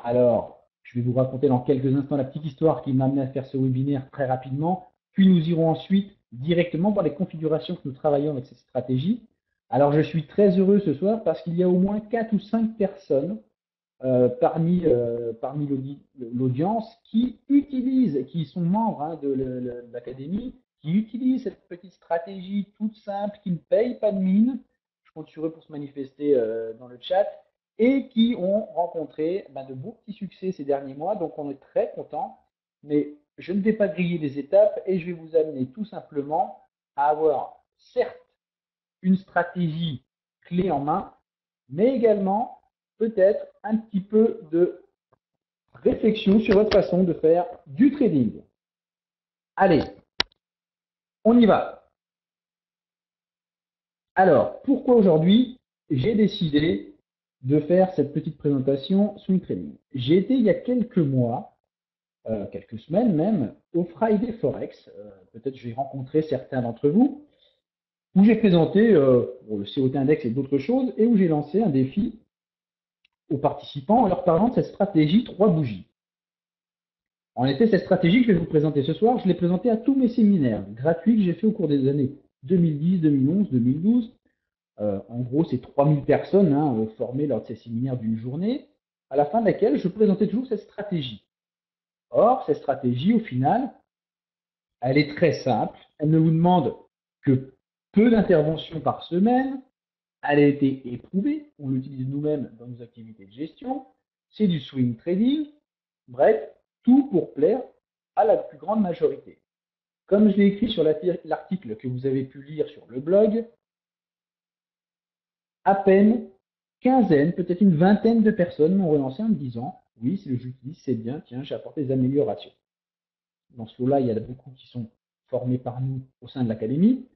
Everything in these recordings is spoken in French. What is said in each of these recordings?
Alors, je vais vous raconter dans quelques instants la petite histoire qui m'a amené à faire ce webinaire très rapidement. Puis nous irons ensuite directement voir les configurations que nous travaillons avec cette stratégie. Alors, je suis très heureux ce soir parce qu'il y a au moins 4 ou 5 personnes parmi l'audience qui utilisent, qui sont membres de l'académie, qui utilisent cette petite stratégie toute simple, qui ne paye pas de mine. Je compte sur eux pour se manifester dans le chat et qui ont rencontré de beaux petits succès ces derniers mois. Donc on est très content, mais je ne vais pas griller les étapes et je vais vous amener tout simplement à avoir certes une stratégie clé en main, mais également peut-être un petit peu de réflexion sur votre façon de faire du trading. Allez, on y va. Alors, pourquoi aujourd'hui j'ai décidé de faire cette petite présentation swing trading? J'ai été il y a quelques mois, quelques semaines même, au Friday Forex. Peut-être je vais rencontrer certains d'entre vous, où j'ai présenté le COT Index et d'autres choses, et où j'ai lancé un défi aux participants en leur parlant de cette stratégie 3 bougies. En effet, cette stratégie que je vais vous présenter ce soir, je l'ai présentée à tous mes séminaires gratuits que j'ai fait au cours des années 2010, 2011, 2012. En gros, c'est 3000 personnes formées lors de ces séminaires d'une journée, à la fin de laquelle je présentais toujours cette stratégie. Or, cette stratégie, au final, elle est très simple. Elle ne vous demande que peu d'interventions par semaine. Elle a été éprouvée. On l'utilise nous-mêmes dans nos activités de gestion. C'est du swing trading. Bref, tout pour plaire à la plus grande majorité. Comme je l'ai écrit sur l'article que vous avez pu lire sur le blog, à peine quinzaine, peut-être une vingtaine de personnes m'ont relancé en me disant « Oui, si le j'utilise, c'est bien, tiens, j'ai apporté des améliorations. » Dans ce lot-là, il y en a beaucoup qui sont formés par nous au sein de l'académie.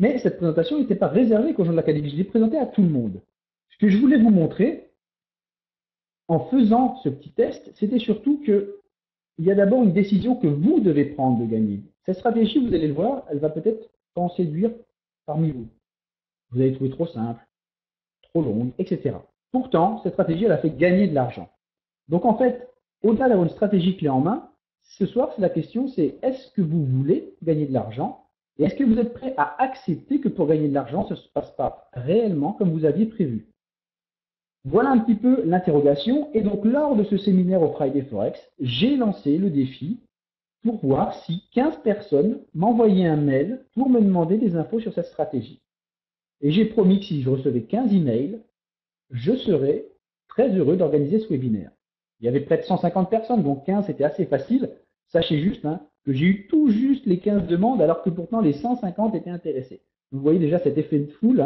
Mais cette présentation n'était pas réservée qu'aux gens de l'académie. Je l'ai présentée à tout le monde. Ce que je voulais vous montrer, en faisant ce petit test, c'était surtout qu'il y a d'abord une décision que vous devez prendre de gagner. Cette stratégie, vous allez le voir, elle va peut-être en séduire parmi vous. Vous allez trouver trop simple, trop longue, etc. Pourtant, cette stratégie, elle a fait gagner de l'argent. Donc en fait, au-delà d'avoir une stratégie clé en main, ce soir, la question, c'est est-ce que vous voulez gagner de l'argent et est-ce que vous êtes prêt à accepter que pour gagner de l'argent, ça ne se passe pas réellement comme vous aviez prévu? Voilà un petit peu l'interrogation. Et donc, lors de ce séminaire au Friday Forex, j'ai lancé le défi pour voir si 15 personnes m'envoyaient un mail pour me demander des infos sur cette stratégie. Et j'ai promis que si je recevais 15 emails, je serais très heureux d'organiser ce webinaire. Il y avait près de 150 personnes, donc 15 c'était assez facile. Sachez juste que j'ai eu tout juste les 15 demandes, alors que pourtant les 150 étaient intéressés. Vous voyez déjà cet effet de foule,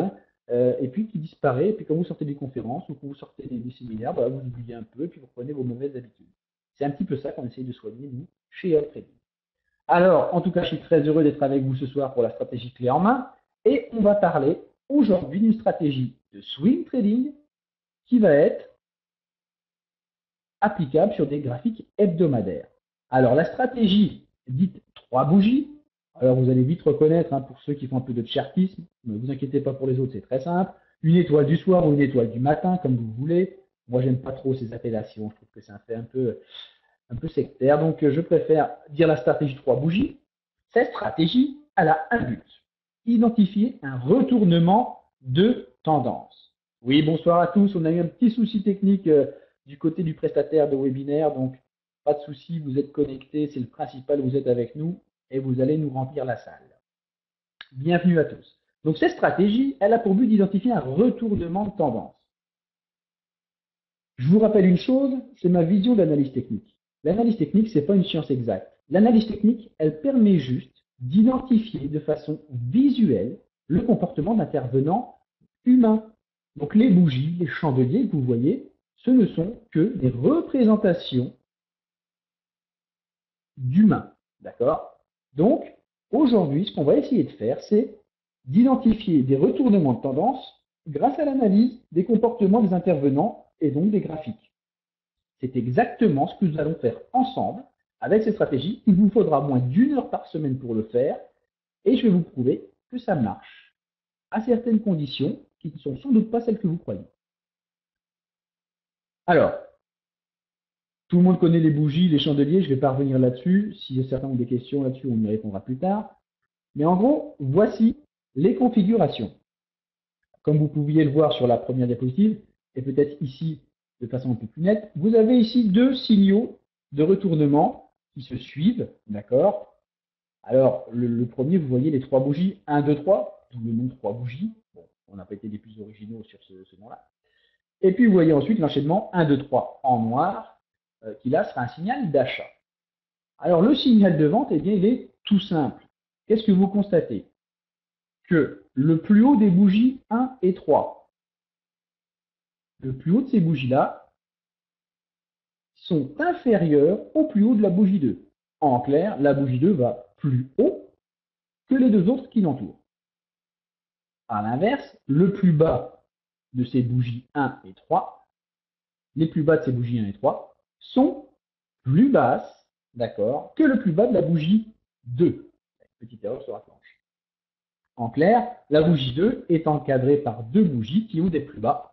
et puis qui disparaît, et puis quand vous sortez des conférences ou quand vous sortez des séminaires, vous oubliez un peu, et puis vous prenez vos mauvaises habitudes. C'est un petit peu ça qu'on essaye de soigner, nous, chez Earth Trading. Alors, en tout cas, je suis très heureux d'être avec vous ce soir pour la stratégie clé en main, et on va parler aujourd'hui d'une stratégie de swing trading qui va être applicable sur des graphiques hebdomadaires. Alors, la stratégie dite 3 bougies, alors vous allez vite reconnaître, pour ceux qui font un peu de chartisme, ne vous inquiétez pas pour les autres, c'est très simple. Une étoile du soir ou une étoile du matin, comme vous voulez. Moi, j'aime pas trop ces appellations, je trouve que ça fait un peu sectaire, donc je préfère dire la stratégie 3 bougies. Cette stratégie, elle a un but, identifier un retournement de tendance. Oui, bonsoir à tous, on a eu un petit souci technique du côté du prestataire de webinaire, donc pas de souci, vous êtes connectés, c'est le principal, vous êtes avec nous et vous allez nous remplir la salle. Bienvenue à tous. Donc cette stratégie, elle a pour but d'identifier un retournement de tendance. Je vous rappelle une chose, c'est ma vision d'analyse technique. L'analyse technique, ce n'est pas une science exacte. L'analyse technique, elle permet juste d'identifier de façon visuelle le comportement d'intervenants humains. Donc les bougies, les chandeliers que vous voyez, ce ne sont que des représentations d'humains. D'accord? Donc, aujourd'hui, ce qu'on va essayer de faire, c'est d'identifier des retournements de tendance grâce à l'analyse des comportements des intervenants et donc des graphiques. C'est exactement ce que nous allons faire ensemble avec cette stratégie. Il vous faudra moins d'1 heure par semaine pour le faire et je vais vous prouver que ça marche à certaines conditions qui ne sont sans doute pas celles que vous croyez. Alors, Tout le monde connaît les bougies, les chandeliers, je ne vais pas revenir là-dessus. Si certains ont des questions là-dessus, on y répondra plus tard. Mais en gros, voici les configurations. Comme vous pouviez le voir sur la première diapositive, et peut-être ici de façon un peu plus nette, vous avez ici deux signaux de retournement qui se suivent, d'accord? Alors, le premier, vous voyez les trois bougies, 1, 2, 3, d'où le nom 3 bougies. Bon, on n'a pas été les plus originaux sur ce nom-là. Et puis, vous voyez ensuite l'enchaînement 1, 2, 3 en noir, qui là sera un signal d'achat. Alors, le signal de vente, eh bien, il est tout simple. Qu'est-ce que vous constatez? Que le plus haut des bougies 1 et 3, le plus haut de ces bougies-là, sont inférieurs au plus haut de la bougie 2. En clair, la bougie 2 va plus haut que les deux autres qui l'entourent. À l'inverse, le plus bas de ces bougies 1 et 3, les plus bas de ces bougies 1 et 3 sont plus basses, d'accord, que le plus bas de la bougie 2. Petite erreur se raccroche. En clair, la bougie 2 est encadrée par deux bougies qui ont des plus bas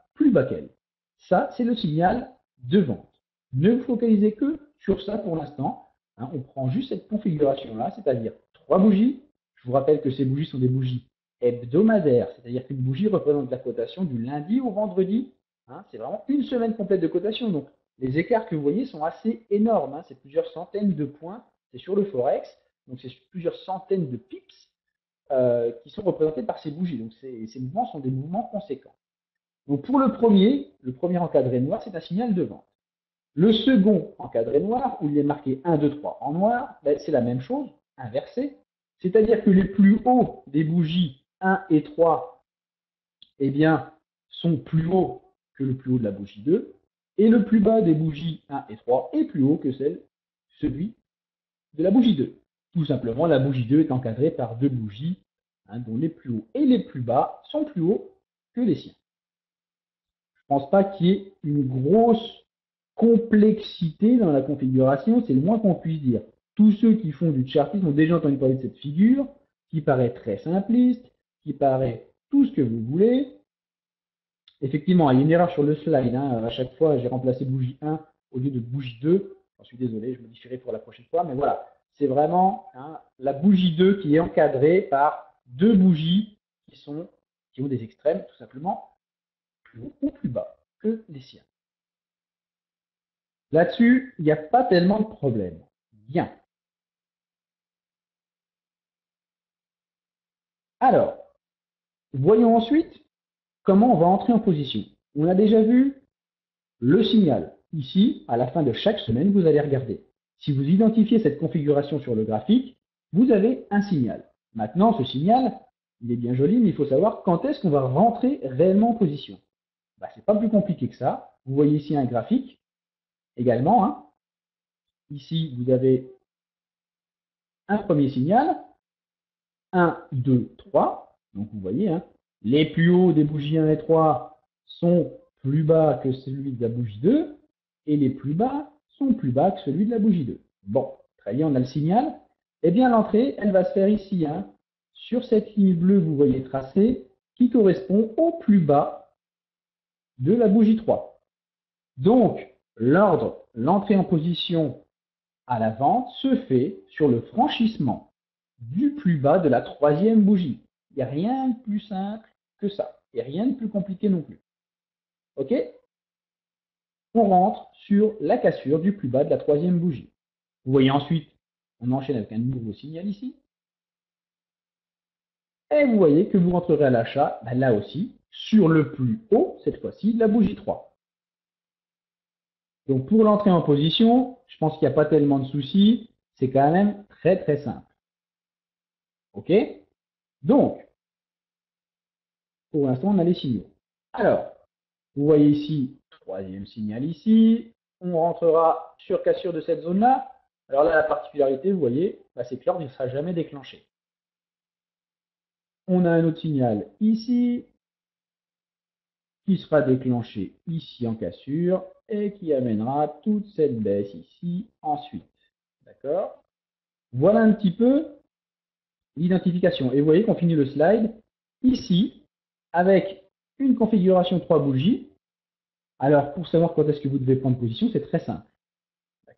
qu'elle. Ça, c'est le signal de vente. Ne vous focalisez que sur ça pour l'instant. Hein, on prend juste cette configuration-là, c'est-à-dire trois bougies. Je vous rappelle que ces bougies sont des bougies hebdomadaires, c'est-à-dire qu'une bougie représente la cotation du lundi au vendredi. Hein, c'est vraiment une semaine complète de cotation. Donc, les écarts que vous voyez sont assez énormes. Hein, c'est plusieurs centaines de points. C'est sur le Forex. Donc, c'est plusieurs centaines de pips qui sont représentés par ces bougies. Donc, ces mouvements sont des mouvements conséquents. Donc, pour le premier encadré noir, c'est un signal de vente. Le second encadré noir, où il est marqué 1, 2, 3 en noir, ben, c'est la même chose, inversé. C'est-à-dire que les plus hauts des bougies 1 et 3 eh bien, sont plus hauts que le plus haut de la bougie 2, et le plus bas des bougies 1 et 3 est plus haut que celui de la bougie 2. Tout simplement, la bougie 2 est encadrée par deux bougies dont les plus hauts et les plus bas sont plus hauts que les siens. Je ne pense pas qu'il y ait une grosse complexité dans la configuration, c'est le moins qu'on puisse dire. Tous ceux qui font du chartisme ont déjà entendu parler de cette figure, qui paraît très simpliste, qui paraît tout ce que vous voulez. Effectivement, il y a une erreur sur le slide. Hein. À chaque fois, j'ai remplacé bougie 1 au lieu de bougie 2. J'en suis désolé, je modifierai pour la prochaine fois. Mais voilà, c'est vraiment la bougie 2 qui est encadrée par deux bougies qui ont des extrêmes, tout simplement, plus haut ou plus bas que les siens. Là-dessus, il n'y a pas tellement de problème. Bien. Alors, voyons ensuite comment on va entrer en position. On a déjà vu le signal. Ici, à la fin de chaque semaine, vous allez regarder. Si vous identifiez cette configuration sur le graphique, vous avez un signal. Maintenant, ce signal, il est bien joli, mais il faut savoir quand est-ce qu'on va rentrer réellement en position. Ben, ce n'est pas plus compliqué que ça. Vous voyez ici un graphique également. Hein. Ici, vous avez un premier signal. 1, 2, 3. Donc vous voyez, hein, les plus hauts des bougies 1 et 3 sont plus bas que celui de la bougie 2 et les plus bas sont plus bas que celui de la bougie 2. Bon, très bien, on a le signal. Eh bien, l'entrée, elle va se faire ici, hein, sur cette ligne bleue que vous voyez tracée, qui correspond au plus bas de la bougie 3. Donc, l'entrée en position à la vente se fait sur le franchissement du plus bas de la troisième bougie. Il n'y a rien de plus simple que ça. Et rien de plus compliqué non plus. OK? On rentre sur la cassure du plus bas de la troisième bougie. Vous voyez ensuite, on enchaîne avec un nouveau signal ici. Et vous voyez que vous rentrerez à l'achat, ben là aussi, sur le plus haut, cette fois-ci, de la bougie 3. Donc pour l'entrée en position, je pense qu'il n'y a pas tellement de soucis. C'est quand même très très simple. OK? Donc, pour l'instant, on a les signaux. Alors, vous voyez ici, troisième signal ici. On rentrera sur cassure de cette zone-là. Alors là, la particularité, vous voyez, bah, c'est que l'ordre ne sera jamais déclenché. On a un autre signal ici, qui sera déclenché ici en cassure, et qui amènera toute cette baisse ici ensuite. D'accord? Voilà un petit peu l'identification. Et vous voyez qu'on finit le slide ici, avec une configuration 3 bougies. Alors, pour savoir quand est-ce que vous devez prendre position, c'est très simple.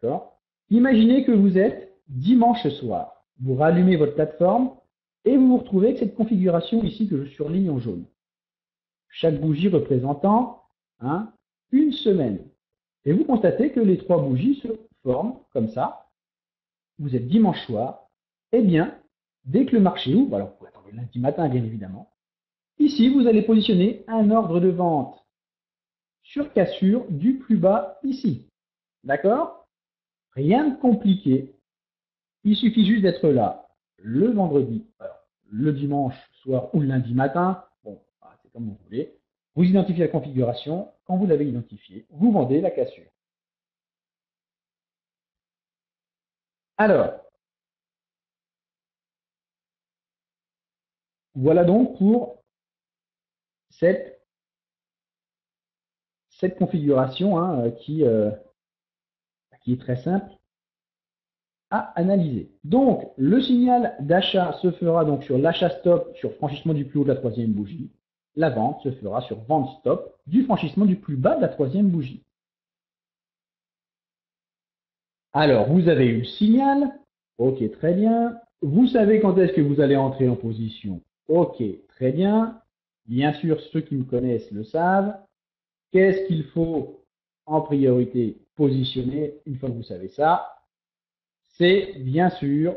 D'accord? Imaginez que vous êtes dimanche soir. Vous rallumez votre plateforme et vous vous retrouvez avec cette configuration ici que je surligne en jaune. Chaque bougie représentant une semaine. Et vous constatez que les 3 bougies se forment comme ça. Vous êtes dimanche soir. Eh bien, dès que le marché ouvre, alors vous pouvez attendre lundi matin bien évidemment, ici vous allez positionner un ordre de vente sur cassure du plus bas ici. D'accord? Rien de compliqué. Il suffit juste d'être là le vendredi, alors, le dimanche soir ou le lundi matin. Bon, c'est comme vous voulez. Vous identifiez la configuration. Quand vous l'avez identifiée, vous vendez la cassure. Alors, voilà donc pour cette configuration qui est très simple à analyser. Donc, le signal d'achat se fera donc sur l'achat stop sur franchissement du plus haut de la 3e bougie. La vente se fera sur vente stop du franchissement du plus bas de la 3e bougie. Alors, vous avez eu le signal. OK, très bien. Vous savez quand est-ce que vous allez entrer en position. OK, très bien. Bien sûr, ceux qui me connaissent le savent. Qu'est-ce qu'il faut en priorité positionner une fois que vous savez ça? C'est bien sûr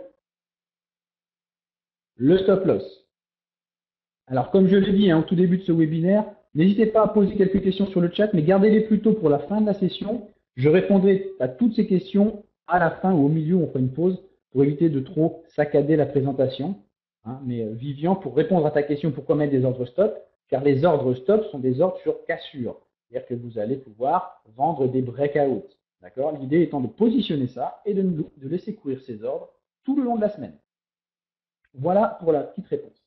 le stop loss. Alors, comme je l'ai dit au tout début de ce webinaire, n'hésitez pas à poser quelques questions sur le chat, mais gardez-les plutôt pour la fin de la session. Je répondrai à toutes ces questions à la fin ou au milieu, on fera une pause pour éviter de trop saccader la présentation. Mais Vivian, pour répondre à ta question, pourquoi mettre des ordres stop? Car les ordres stop sont des ordres sur cassure. C'est-à-dire que vous allez pouvoir vendre des breakouts. D'accord? L'idée étant de positionner ça et de laisser courir ces ordres tout le long de la semaine. Voilà pour la petite réponse.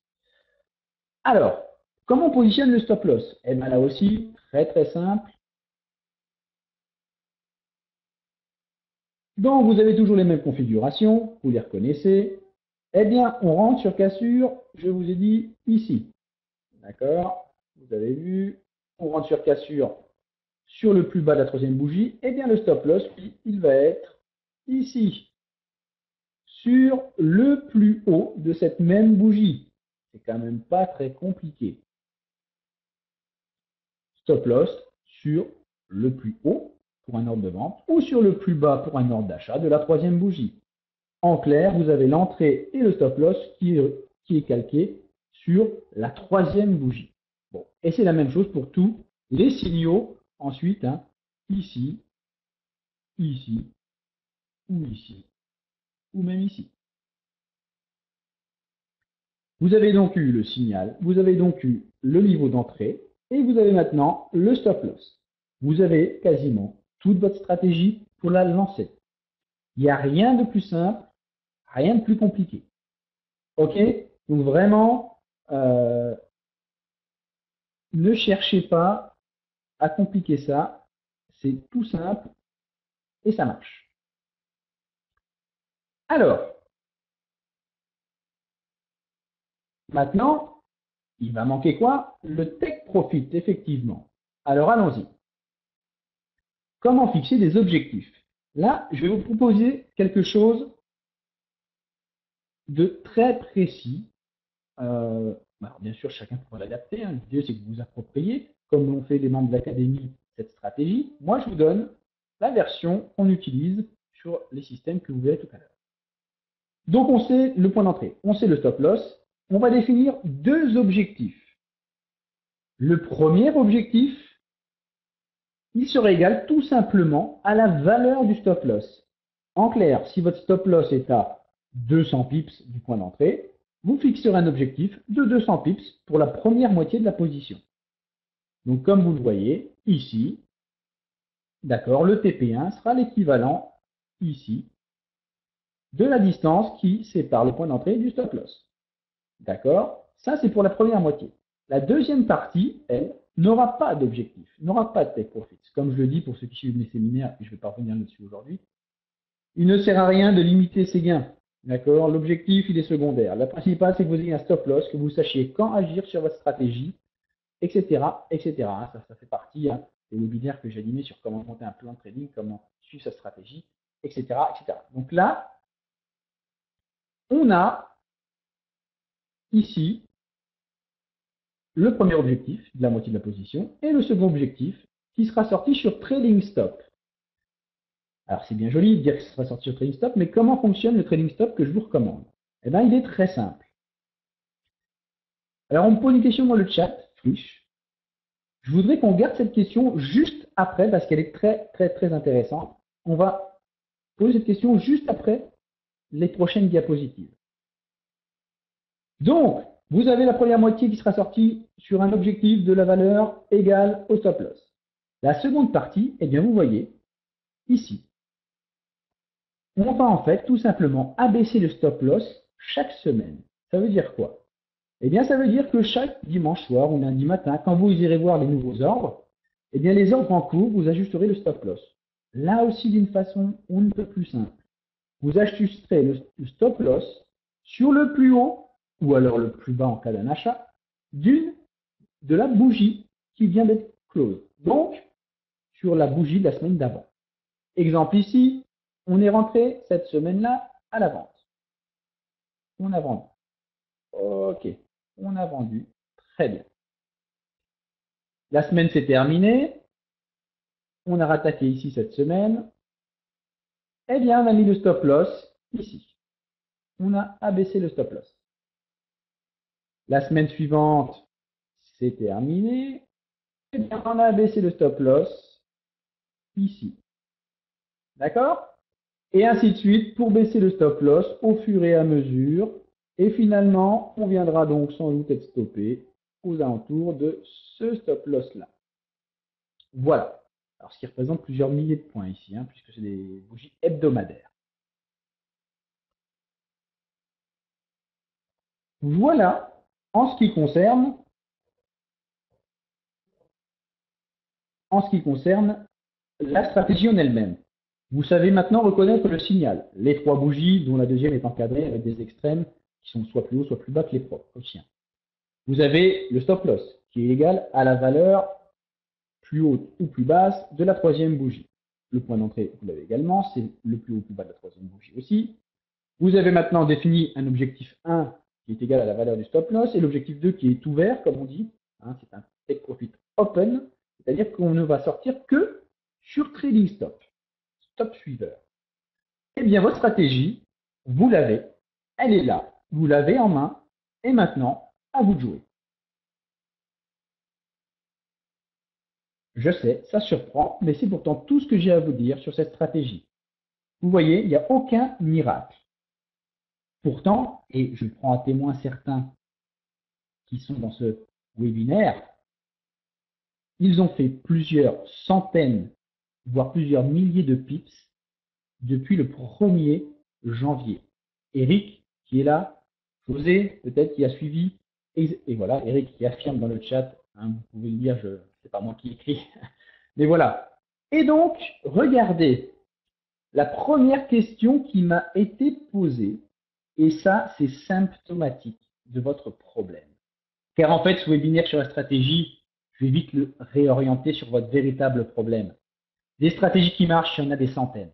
Alors, comment on positionne le stop loss? Eh bien là aussi, très très simple. Donc vous avez toujours les mêmes configurations, vous les reconnaissez. Eh bien, on rentre sur cassure, je vous ai dit ici. D'accord? Vous avez vu, on rentre sur cassure sur le plus bas de la 3e bougie. Eh bien, le stop loss, lui, il va être ici, sur le plus haut de cette même bougie. C'est quand même pas très compliqué. Stop loss sur le plus haut pour un ordre de vente ou sur le plus bas pour un ordre d'achat de la 3e bougie. En clair, vous avez l'entrée et le stop loss qui est calqué sur la 3e bougie. Bon, et c'est la même chose pour tous les signaux ensuite, ici, ici, ou ici, ou même ici. Vous avez donc eu le signal, vous avez donc eu le niveau d'entrée, et vous avez maintenant le stop loss. Vous avez quasiment toute votre stratégie pour la lancer. Il n'y a rien de plus simple, rien de plus compliqué. OK? Donc vraiment, ne cherchez pas à compliquer ça. C'est tout simple et ça marche. Alors, maintenant, il va manquer quoi? Le take profit, effectivement. Alors, allons-y. Comment fixer des objectifs? Là, je vais vous proposer quelque chose de très précis. Alors bien sûr, chacun pourra l'adapter. L'idée, c'est que vous appropriez, comme l'ont fait les membres de l'académie, cette stratégie. Moi, je vous donne la version qu'on utilise sur les systèmes que vous verrez tout à l'heure. Donc, on sait le point d'entrée, on sait le stop loss. On va définir 2 objectifs. Le premier objectif, il sera égal tout simplement à la valeur du stop loss. En clair, si votre stop loss est à 200 pips du point d'entrée, vous fixerez un objectif de 200 pips pour la première moitié de la position. Donc, comme vous le voyez ici, d'accord, le TP1 sera l'équivalent ici de la distance qui sépare le point d'entrée du stop loss. D'accord? Ça, c'est pour la première moitié. La deuxième partie, elle, n'aura pas d'objectif, n'aura pas de take profit. Comme je le dis pour ceux qui suivent mes séminaires, et je ne vais pas revenir là-dessus aujourd'hui, il ne sert à rien de limiter ses gains. D'accord? L'objectif, il est secondaire. La principale, c'est que vous ayez un stop loss, que vous sachiez quand agir sur votre stratégie, etc., etc. Ça fait partie des webinaires que j'ai animés sur comment monter un plan de trading, comment suivre sa stratégie. etc., etc. Donc là, on a ici le premier objectif de la moitié de la position et le second objectif qui sera sorti sur trailing stop. Alors c'est bien joli de dire que ce sera sorti sur trailing stop, mais comment fonctionne le trailing stop que je vous recommande? Eh bien, il est très simple. Alors on me pose une question dans le chat, Frisch. Je voudrais qu'on garde cette question juste après parce qu'elle est très, très, très intéressante. On va poser cette question juste après les prochaines diapositives. Donc, vous avez la première moitié qui sera sortie sur un objectif de la valeur égale au stop loss. La seconde partie, eh bien, vous voyez, ici, on va en fait tout simplement abaisser le stop loss chaque semaine. Ça veut dire quoi? Eh bien, ça veut dire que chaque dimanche soir ou lundi matin, quand vous irez voir les nouveaux ordres, eh bien, les ordres en cours, vous ajusterez le stop loss. Là aussi, d'une façon on ne peut plus simple. Vous ajusterez le stop loss sur le plus haut ou alors le plus bas en cas d'un achat de la bougie qui vient d'être close. Donc, sur la bougie de la semaine d'avant. Exemple ici, on est rentré cette semaine-là à la vente. On a vendu. OK, on a vendu. Très bien. La semaine s'est terminée. On a rattaqué ici cette semaine. Eh bien, on a mis le stop loss ici. On a abaissé le stop loss. La semaine suivante, c'est terminé. Eh bien, on a abaissé le stop loss ici. D'accord? Et ainsi de suite pour baisser le stop loss au fur et à mesure. Et finalement, on viendra donc sans doute être stoppé aux alentours de ce stop loss là. Voilà. Alors, ce qui représente plusieurs milliers de points ici, hein, puisque c'est des bougies hebdomadaires. Voilà en ce qui concerne la stratégie en elle-même. Vous savez maintenant reconnaître le signal. Les trois bougies, dont la deuxième est encadrée avec des extrêmes qui sont soit plus hauts, soit plus bas que les propres chiens. Vous avez le stop loss, qui est égal à la valeur plus haute ou plus basse de la troisième bougie. Le point d'entrée, vous l'avez également, c'est le plus haut ou plus bas de la troisième bougie aussi. Vous avez maintenant défini un objectif 1 qui est égal à la valeur du stop loss et l'objectif 2 qui est ouvert, comme on dit. Hein, c'est un take profit open, c'est-à-dire qu'on ne va sortir que sur trading stop, stop suiveur. Eh bien, votre stratégie, vous l'avez, elle est là, vous l'avez en main, et maintenant, à vous de jouer. Je sais, ça surprend, mais c'est pourtant tout ce que j'ai à vous dire sur cette stratégie. Vous voyez, il n'y a aucun miracle. Pourtant, et je prends à témoin certains qui sont dans ce webinaire, ils ont fait plusieurs centaines, voire plusieurs milliers de pips depuis le 1er janvier. Eric, qui est là, José, peut-être, qui a suivi, et voilà, Eric qui affirme dans le chat, hein, vous pouvez le lire, c'est pas moi qui écris, mais voilà. Et donc, regardez, la première question qui m'a été posée, et ça, c'est symptomatique de votre problème. Car en fait, ce webinaire sur la stratégie, je vais vite le réorienter sur votre véritable problème. Des stratégies qui marchent, il y en a des centaines.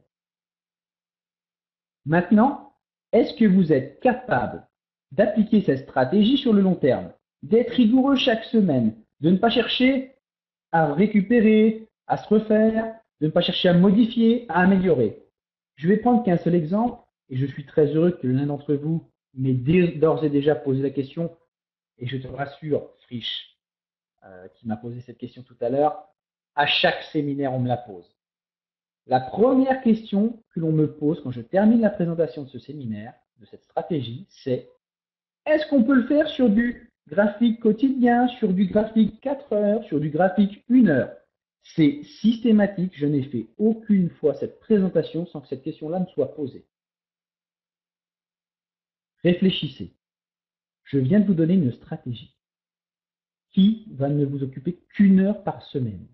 Maintenant, est-ce que vous êtes capable d'appliquer cette stratégie sur le long terme, d'être rigoureux chaque semaine, de ne pas chercher à récupérer, à se refaire, de ne pas chercher à modifier, à améliorer? Je vais prendre qu'un seul exemple, et je suis très heureux que l'un d'entre vous m'ait d'ores et déjà posé la question, et je te rassure, Frisch, qui m'a posé cette question tout à l'heure, à chaque séminaire, on me la pose. La première question que l'on me pose quand je termine la présentation de ce séminaire, de cette stratégie, c'est: est-ce qu'on peut le faire sur du graphique quotidien, sur du graphique 4 heures, sur du graphique 1 heure? C'est systématique, je n'ai fait aucune fois cette présentation sans que cette question-là me soit posée. Réfléchissez. Je viens de vous donner une stratégie qui va ne vous occuper qu'1 heure par semaine.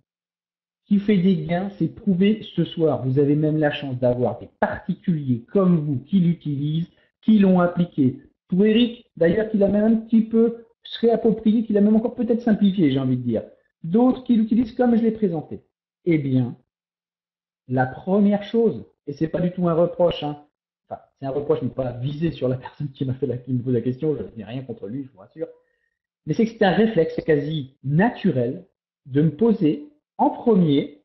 Qui fait des gains, c'est prouvé ce soir. Vous avez même la chance d'avoir des particuliers comme vous qui l'utilisent, qui l'ont appliqué. Pour Eric, d'ailleurs, qui l'a même un petit peu réapproprié, qui l'a même encore peut-être simplifié, j'ai envie de dire. D'autres qui l'utilisent comme je l'ai présenté. Eh bien, la première chose, et c'est pas du tout un reproche, hein, enfin, c'est un reproche, mais pas visé sur la personne qui qui me pose la question, je n'ai rien contre lui, je vous rassure, mais c'est que c'est un réflexe quasi naturel de me poser en premier,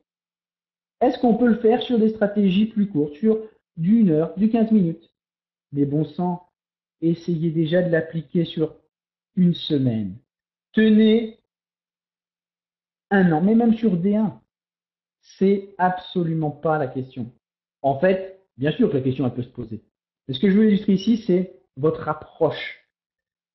est-ce qu'on peut le faire sur des stratégies plus courtes, sur d'une heure, du 15 minutes? Mais bon sang, essayez déjà de l'appliquer sur une semaine. Tenez un an, mais même sur D1, c'est absolument pas la question. En fait, bien sûr que la question elle peut se poser. Mais ce que je veux illustrer ici, c'est votre approche.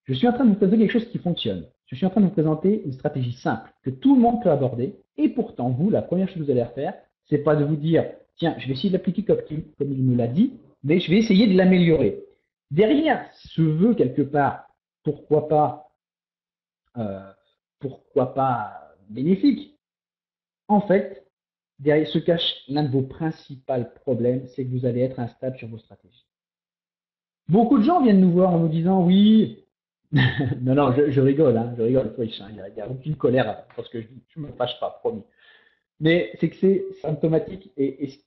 Je suis en train de vous présenter quelque chose qui fonctionne. Je suis en train de vous présenter une stratégie simple que tout le monde peut aborder. Et pourtant, vous, la première chose que vous allez faire, c'est pas de vous dire, tiens, je vais essayer de l'appliquer comme il me l'a dit, mais je vais essayer de l'améliorer. Derrière ce vœu quelque part, pourquoi pas, euh, pourquoi pas bénéfique. En fait, derrière se cache l'un de vos principaux problèmes, c'est que vous allez être instable sur vos stratégies. Beaucoup de gens viennent nous voir en nous disant oui, non, non, je rigole, hein, je rigole, Twitch, hein, il n'y a aucune colère pour ce que je dis, je ne me fâche pas, promis. Mais c'est que c'est symptomatique et ce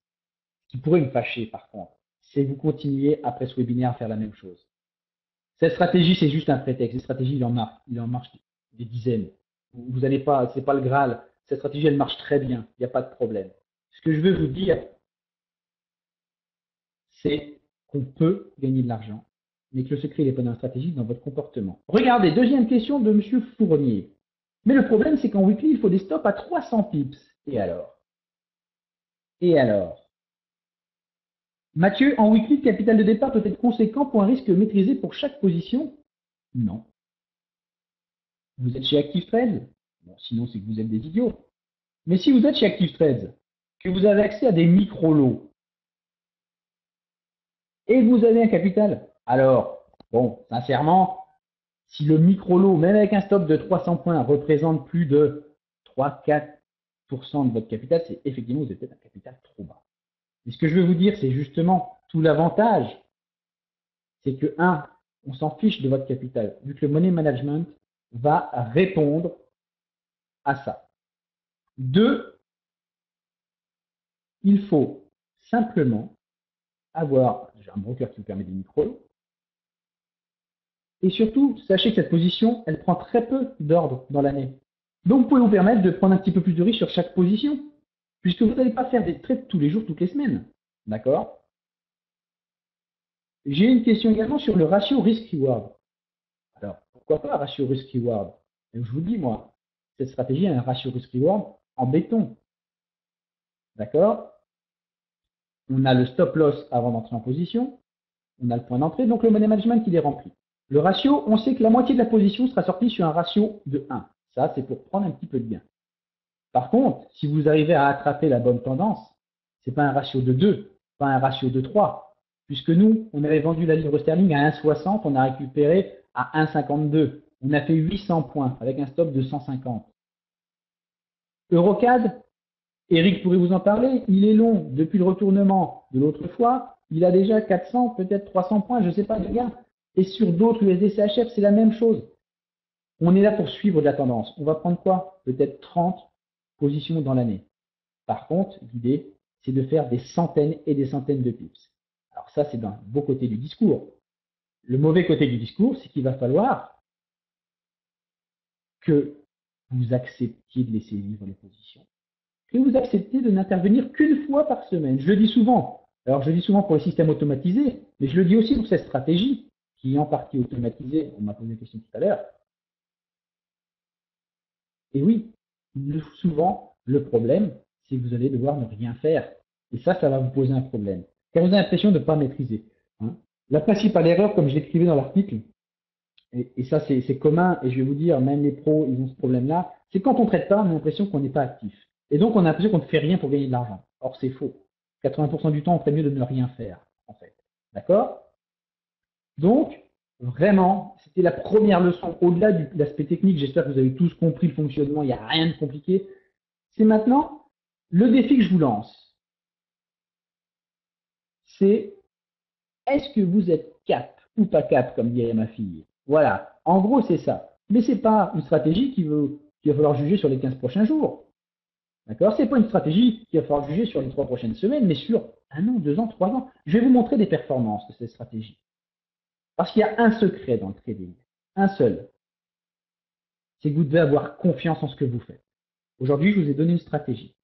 qui pourrait me fâcher par contre, c'est que vous continuez après ce webinaire à faire la même chose. Cette stratégie, c'est juste un prétexte. Cette stratégie, il en marche des dizaines. Vous n'allez pas, c'est pas le Graal. Cette stratégie, elle marche très bien, il n'y a pas de problème. Ce que je veux vous dire, c'est qu'on peut gagner de l'argent, mais que le secret n'est pas dans la stratégie, dans votre comportement. Regardez, deuxième question de M. Fournier. Mais le problème, c'est qu'en weekly, il faut des stops à 300 pips. Et alors? Et alors? Mathieu, en weekly, le capital de départ peut être conséquent pour un risque maîtrisé pour chaque position? Non. Vous êtes chez ActiveTrades? Bon, sinon, c'est que vous êtes des idiots. Mais si vous êtes chez ActiveTrades, que vous avez accès à des micro-lots, et que vous avez un capital, alors, bon, sincèrement, si le micro-lot, même avec un stop de 300 points, représente plus de 3-4% de votre capital, c'est effectivement, vous avez peut-être un capital trop bas. Et ce que je veux vous dire, c'est justement tout l'avantage, c'est que, un, on s'en fiche de votre capital, vu que le money management va répondre à ça. Deux, il faut simplement avoir un broker qui vous permet des micro-lots. Et surtout, sachez que cette position, elle prend très peu d'ordre dans l'année. Donc, vous pouvez vous permettre de prendre un petit peu plus de risque sur chaque position, puisque vous n'allez pas faire des trades tous les jours, toutes les semaines. D'accord? J'ai une question également sur le ratio risk-reward. Alors, pourquoi pas ratio risk-reward? Je vous dis, moi, cette stratégie a un ratio risk-reward en béton. D'accord? On a le stop loss avant d'entrer en position, on a le point d'entrée, donc le money management il est rempli. Le ratio, on sait que la moitié de la position sera sortie sur un ratio de 1. Ça, c'est pour prendre un petit peu de gain. Par contre, si vous arrivez à attraper la bonne tendance, ce n'est pas un ratio de 2, pas un ratio de 3, puisque nous, on avait vendu la livre sterling à 1,60, on a récupéré à 1,52. On a fait 800 points avec un stop de 150. Eurocad, Eric pourrait vous en parler, il est long depuis le retournement de l'autre fois, il a déjà 400, peut-être 300 points, je ne sais pas, de gain. Et sur d'autres USD-CHF, c'est la même chose. On est là pour suivre de la tendance. On va prendre quoi? Peut-être 30 positions dans l'année. Par contre, l'idée, c'est de faire des centaines et des centaines de pips. Alors ça, c'est d'un beau côté du discours. Le mauvais côté du discours, c'est qu'il va falloir que vous acceptiez de laisser vivre les positions, que vous acceptiez de n'intervenir qu'une fois par semaine. Je le dis souvent. Alors, je le dis souvent pour les systèmes automatisés, mais je le dis aussi pour cette stratégie qui est en partie automatisée. On m'a posé une question tout à l'heure. Et oui, souvent, le problème, c'est que vous allez devoir ne rien faire. Et ça va vous poser un problème. Car vous avez l'impression de ne pas maîtriser. Hein. La principale erreur, comme je l'écrivais dans l'article, et ça c'est commun, et je vais vous dire, même les pros, ils ont ce problème-là, c'est quand on ne traite pas, on a l'impression qu'on n'est pas actif. Et donc on a l'impression qu'on ne fait rien pour gagner de l'argent. Or c'est faux. 80% du temps, on ferait mieux de ne rien faire, en fait. D'accord? Donc, vraiment, c'était la première leçon. Au-delà de l'aspect technique, j'espère que vous avez tous compris le fonctionnement, il n'y a rien de compliqué. C'est maintenant le défi que je vous lance. C'est est-ce que vous êtes cap ou pas cap, comme dirait ma fille? Voilà, en gros, c'est ça. Mais ce n'est pas une stratégie qu'il va falloir juger sur les 15 prochains jours. D'accord? Ce n'est pas une stratégie qu'il va falloir juger sur les 3 prochaines semaines, mais sur 1 an, 2 ans, 3 ans. Je vais vous montrer des performances de cette stratégie. Parce qu'il y a un secret dans le trading, un seul, c'est que vous devez avoir confiance en ce que vous faites. Aujourd'hui, je vous ai donné une stratégie.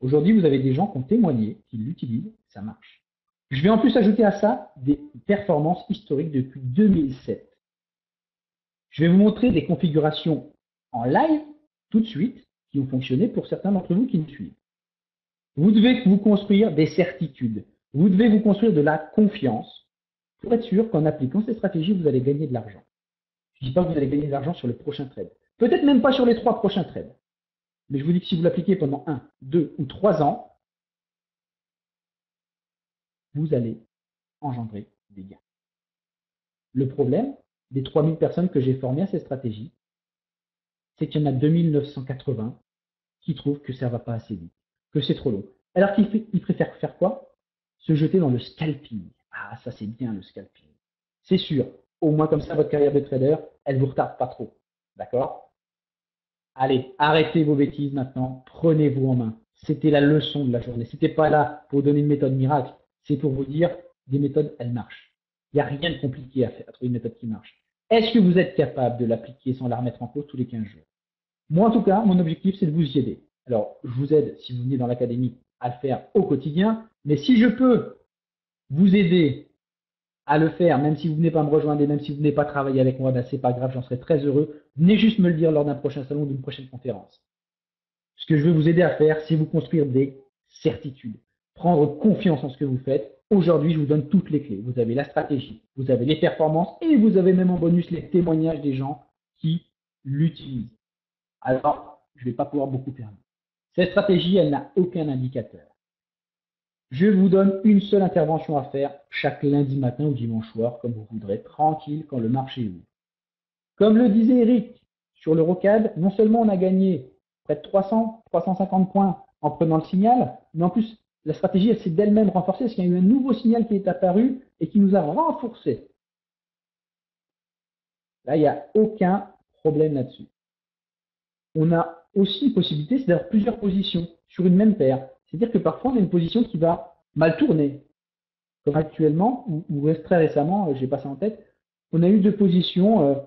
Aujourd'hui, vous avez des gens qui ont témoigné, qui l'utilisent, ça marche. Je vais en plus ajouter à ça des performances historiques depuis 2007. Je vais vous montrer des configurations en live tout de suite qui ont fonctionné pour certains d'entre vous qui me suivent. Vous devez vous construire des certitudes. Vous devez vous construire de la confiance pour être sûr qu'en appliquant ces stratégies, vous allez gagner de l'argent. Je ne dis pas que vous allez gagner de l'argent sur le prochain trade. Peut-être même pas sur les 3 prochains trades. Mais je vous dis que si vous l'appliquez pendant 1, 2 ou 3 ans, vous allez engendrer des gains. Le problème des 3000 personnes que j'ai formées à ces stratégies, c'est qu'il y en a 2980 qui trouvent que ça ne va pas assez vite, que c'est trop long. Alors qu'ils préfèrent faire quoi? Se jeter dans le scalping. Ah, ça c'est bien le scalping. C'est sûr, au moins comme ça, votre carrière de trader, elle ne vous retarde pas trop. D'accord? Allez, arrêtez vos bêtises maintenant, prenez-vous en main. C'était la leçon de la journée. C'était pas là pour vous donner une méthode miracle, c'est pour vous dire des méthodes, elles marchent. Il n'y a rien de compliqué à faire, à trouver une méthode qui marche. Est-ce que vous êtes capable de l'appliquer sans la remettre en cause tous les 15 jours? Moi, en tout cas, mon objectif, c'est de vous y aider. Alors, je vous aide, si vous venez dans l'académie, à le faire au quotidien. Mais si je peux vous aider à le faire, même si vous ne venez pas me rejoindre et même si vous ne venez pas travailler avec moi, ben, c'est pas grave, j'en serai très heureux. Venez juste me le dire lors d'un prochain salon ou d'une prochaine conférence. Ce que je veux vous aider à faire, c'est vous construire des certitudes. Prendre confiance en ce que vous faites. Aujourd'hui, je vous donne toutes les clés. Vous avez la stratégie, vous avez les performances et vous avez même en bonus les témoignages des gens qui l'utilisent. Alors, je ne vais pas pouvoir beaucoup permettre. Cette stratégie, elle n'a aucun indicateur. Je vous donne une seule intervention à faire chaque lundi matin ou dimanche soir, comme vous voudrez, tranquille quand le marché ouvre. Comme le disait Eric sur le rocade, non seulement on a gagné près de 300, 350 points en prenant le signal, mais en plus, la stratégie, elle s'est d'elle-même renforcée parce qu'il y a eu un nouveau signal qui est apparu et qui nous a renforcés. Là, il n'y a aucun problème là-dessus. On a aussi une possibilité, c'est d'avoir plusieurs positions sur une même paire. C'est-à-dire que parfois, on a une position qui va mal tourner. Comme actuellement, ou très récemment, j'ai passé en tête, on a eu 2 positions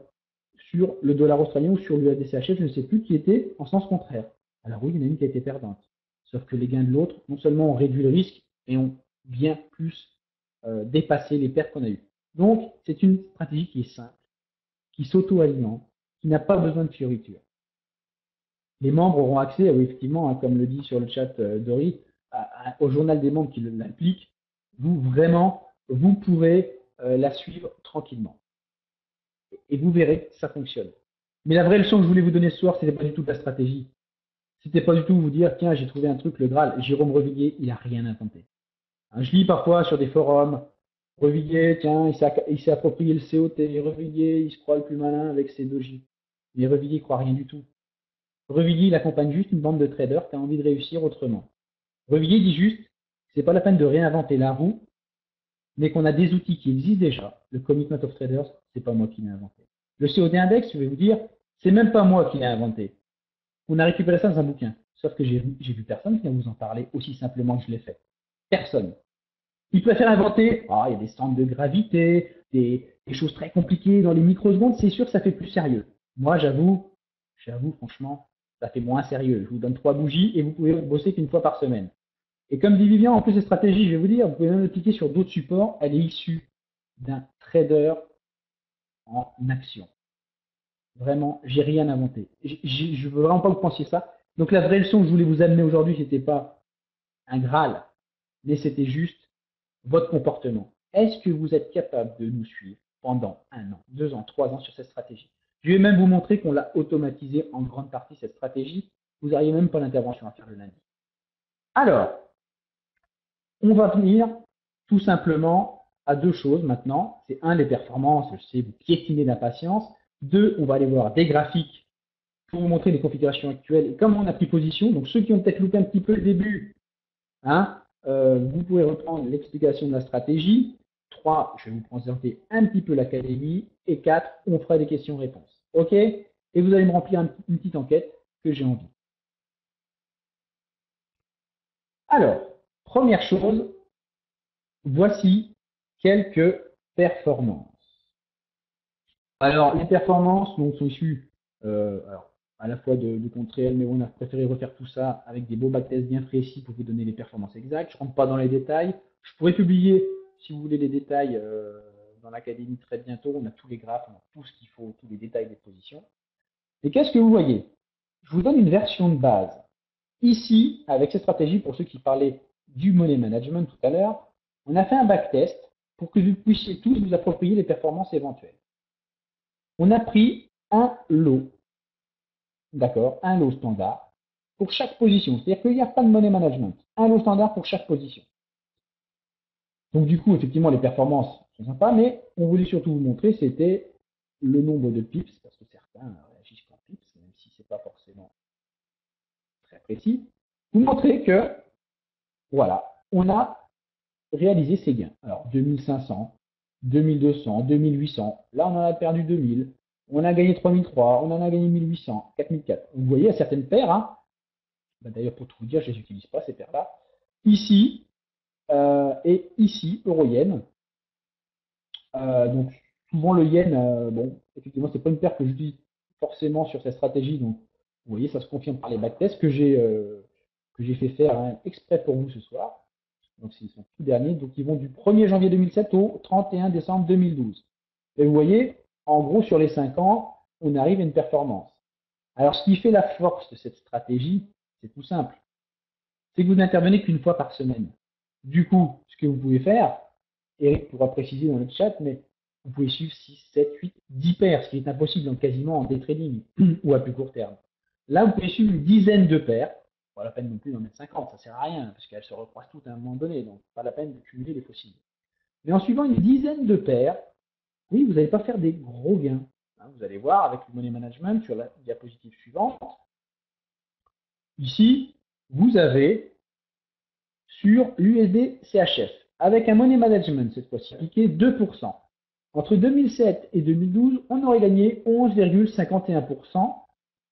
sur le dollar australien ou sur l'USDCHF, je ne sais plus, qui étaient en sens contraire. Alors oui, il y en a une qui a été perdante. Sauf que les gains de l'autre, non seulement ont réduit le risque, mais ont bien plus dépassé les pertes qu'on a eues. Donc, c'est une stratégie qui est simple, qui s'auto-alimente, qui n'a pas besoin de fioriture. Les membres auront accès, oui, effectivement, hein, comme le dit sur le chat Dory, au journal des membres qui l'appliquent. Vous, vraiment, vous pourrez la suivre tranquillement. Et vous verrez que ça fonctionne. Mais la vraie leçon que je voulais vous donner ce soir, ce n'était pas du tout de la stratégie. C'était pas du tout vous dire, tiens, j'ai trouvé un truc, le Graal. Jérôme Revillier, il n'a rien inventé. Hein, je lis parfois sur des forums, Revillier, tiens, il s'est approprié le COT, Revillier, il se croit le plus malin avec ses dojis. Mais Revillier ne croit rien du tout. Revillier, il accompagne juste une bande de traders qui a envie de réussir autrement. Revillier dit juste, c'est pas la peine de réinventer la roue, mais qu'on a des outils qui existent déjà. Le Commitment of Traders, c'est pas moi qui l'ai inventé. Le COD Index, je vais vous dire, c'est même pas moi qui l'ai inventé. On a récupéré ça dans un bouquin. Sauf que j'ai vu personne qui vient vous en parler aussi simplement que je l'ai fait. Personne. Ils préfèrent inventer, il y a des centres de gravité, des choses très compliquées dans les microsecondes, c'est sûr que ça fait plus sérieux. Moi, j'avoue, franchement, ça fait moins sérieux. Je vous donne 3 bougies et vous pouvez bosser qu'une fois par semaine. Et comme dit Vivian, en plus des stratégies, je vais vous dire, vous pouvez même l'appliquer sur d'autres supports. Elle est issue d'un trader en action. Vraiment, j'ai rien inventé. Je veux vraiment pas que vous pensiez ça. Donc la vraie leçon que je voulais vous amener aujourd'hui, c'était pas un Graal, mais c'était juste votre comportement. Est-ce que vous êtes capable de nous suivre pendant 1 an, 2 ans, 3 ans sur cette stratégie? Je vais même vous montrer qu'on l'a automatisé en grande partie, cette stratégie. Vous n'auriez même pas l'intervention à faire le lundi. Alors, on va venir tout simplement à 2 choses maintenant. C'est 1, les performances, je sais, vous piétinez d'impatience. 2, on va aller voir des graphiques pour vous montrer les configurations actuelles et comment on a pris position. Donc ceux qui ont peut-être loupé un petit peu le début, hein, vous pouvez reprendre l'explication de la stratégie. 3, je vais vous présenter un petit peu l'académie. Et 4, on fera des questions-réponses. OK? Et vous allez me remplir une petite enquête que j'ai envie. Alors, première chose, voici quelques performances. Alors, les performances donc, sont issues alors, à la fois de comptes réels, mais on a préféré refaire tout ça avec des beaux backtests bien précis pour vous donner les performances exactes. Je ne rentre pas dans les détails. Je pourrais publier, si vous voulez, les détails dans l'académie très bientôt. On a tous les graphes, on a tout ce qu'il faut, tous les détails des positions. Et qu'est-ce que vous voyez? Je vous donne une version de base. Ici, avec cette stratégie, pour ceux qui parlaient du money management tout à l'heure, on a fait un backtest pour que vous puissiez tous vous approprier les performances éventuelles. On a pris un lot, d'accord, un lot standard pour chaque position. C'est-à-dire qu'il n'y a pas de money management. Un lot standard pour chaque position. Donc du coup, effectivement, les performances sont sympas, mais on voulait surtout vous montrer, c'était le nombre de pips, parce que certains réagissent qu'en pips, même si ce n'est pas forcément très précis. Vous montrer que, voilà, on a réalisé ces gains. Alors, 2500, 2200, 2800. Là, on en a perdu 2000. On a gagné 3003, on en a gagné 1800, 4004. Vous voyez, à certaines paires, hein, d'ailleurs, pour tout vous dire, je ne les utilise pas, ces paires-là. Ici, et ici, euro-yen. Donc, souvent, le yen, bon, effectivement, c'est pas une paire que j'utilise forcément sur cette stratégie. Donc, vous voyez, ça se confirme par les backtests que j'ai fait faire hein, exprès pour vous ce soir. Donc, c'est son tout dernier. Donc, ils vont du 1er janvier 2007 au 31 décembre 2012. Et vous voyez, en gros, sur les 5 ans, on arrive à une performance. Alors, ce qui fait la force de cette stratégie, c'est tout simple. C'est que vous n'intervenez qu'une fois par semaine. Du coup, ce que vous pouvez faire, Eric pourra préciser dans le chat, mais vous pouvez suivre 6, 7, 8, 10 paires, ce qui est impossible quasiment en day trading ou à plus court terme. Là, vous pouvez suivre une dizaine de paires. Pas la peine non plus d'en mettre 50, ça ne sert à rien, parce qu'elles se recroisent toutes à un moment donné, donc pas la peine de cumuler les fossiles. Mais en suivant une dizaine de paires, oui, vous n'allez pas faire des gros gains. Vous allez voir avec le money management sur la diapositive suivante. Ici, vous avez sur l'USD CHF, avec un money management cette fois-ci, appliqué 2%. Entre 2007 et 2012, on aurait gagné 11,51%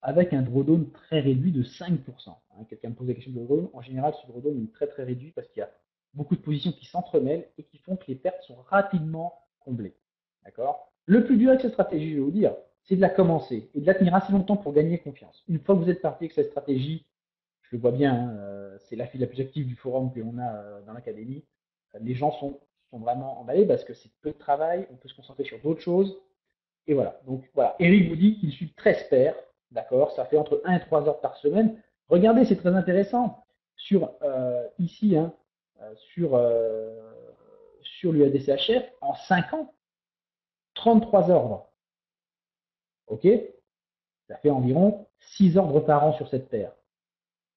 avec un drawdown très réduit de 5%. Quelqu'un me pose la question de drawdown. En général, ce drawdown est très très réduit parce qu'il y a beaucoup de positions qui s'entremêlent et qui font que les pertes sont rapidement comblées. D'accord? Le plus dur avec cette stratégie, je vais vous dire, c'est de la commencer et de la tenir assez longtemps pour gagner confiance. Une fois que vous êtes parti avec cette stratégie, je le vois bien, hein, c'est la fille la plus active du forum que l'on a dans l'académie. Les gens sont vraiment emballés parce que c'est peu de travail, on peut se concentrer sur d'autres choses. Et voilà. Donc voilà, Eric vous dit qu'il suit 13 paires, d'accord, ça fait entre 1 et 3 heures par semaine. Regardez, c'est très intéressant. Sur ici, hein, sur l'UADCHF, en 5 ans, 33 ordres. OK? Ça fait environ 6 ordres par an sur cette paire.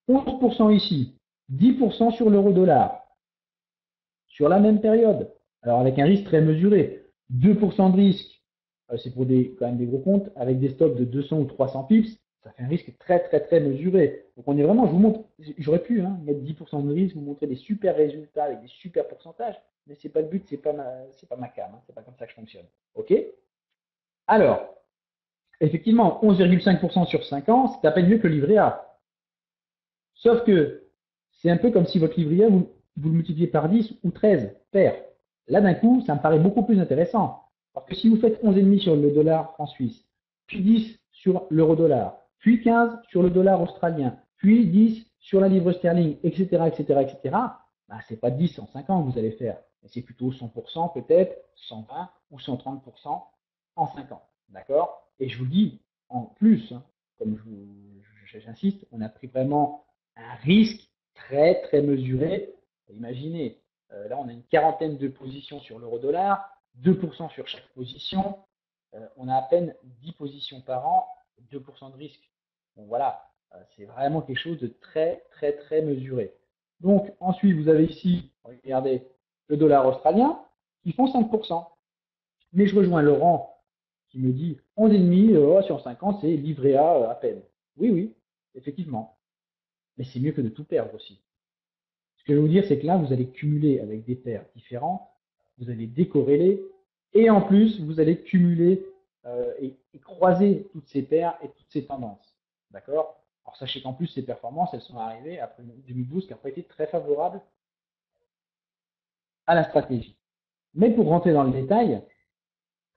11% ici, 10% sur l'euro-dollar, sur la même période. Alors avec un risque très mesuré. 2% de risque, c'est pour quand même des gros comptes, avec des stocks de 200 ou 300 pips, ça fait un risque très très très mesuré. Donc on est vraiment, je vous montre, j'aurais pu mettre 10% de risque, vous montrer des super résultats avec des super pourcentages, mais c'est pas le but, c'est pas ma cam, c'est pas comme ça que je fonctionne. OK? Alors, effectivement, 11,5% sur 5 ans, c'est à peine mieux que le livret A. Sauf que c'est un peu comme si votre livret A, vous le multipliez par 10 ou 13 paires. Là, d'un coup, ça me paraît beaucoup plus intéressant. Parce que si vous faites 11,5 sur le dollar en Suisse, puis 10 sur l'euro-dollar, puis 15 sur le dollar australien, puis 10 sur la livre sterling, etc., etc., etc., bah, ce n'est pas 10 en 5 ans que vous allez faire. C'est plutôt 100% peut-être, 120 ou 130% en 5 ans. D'accord? Et je vous dis, en plus, hein, comme j'insiste, on a pris vraiment un risque très très mesuré. Imaginez, là on a une quarantaine de positions sur l'euro-dollar, 2% sur chaque position, on a à peine 10 positions par an, 2% de risque. Donc voilà, c'est vraiment quelque chose de très très très mesuré. Donc ensuite vous avez ici, regardez, le dollar australien qui font 5%. Mais je rejoins Laurent qui me dit 11,5 sur 5 ans, c'est livré à peine. Oui, oui, effectivement. Mais c'est mieux que de tout perdre aussi. Ce que je veux vous dire, c'est que là, vous allez cumuler avec des paires différentes, vous allez décorréler, et en plus, vous allez cumuler et croiser toutes ces paires et toutes ces tendances. D'accord? Alors sachez qu'en plus, ces performances, elles sont arrivées après 2012, qui n'a pas été très favorable à la stratégie. Mais pour rentrer dans le détail,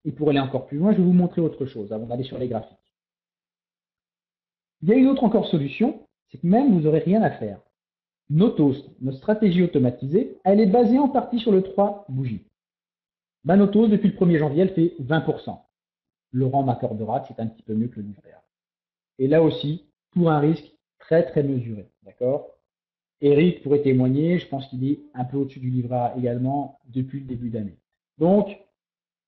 et pour aller encore plus loin, je vais vous montrer autre chose avant d'aller sur les graphiques. Il y a une autre encore solution, c'est que même vous n'aurez rien à faire. Notos, notre stratégie automatisée, elle est basée en partie sur le 3 bougies. Notos, depuis le 1er janvier, elle fait 20%. Laurent m'accordera que c'est un petit peu mieux que le livret A. Et là aussi, pour un risque très très mesuré. D'accord? Eric pourrait témoigner, je pense qu'il est un peu au-dessus du livret A également depuis le début d'année. Donc,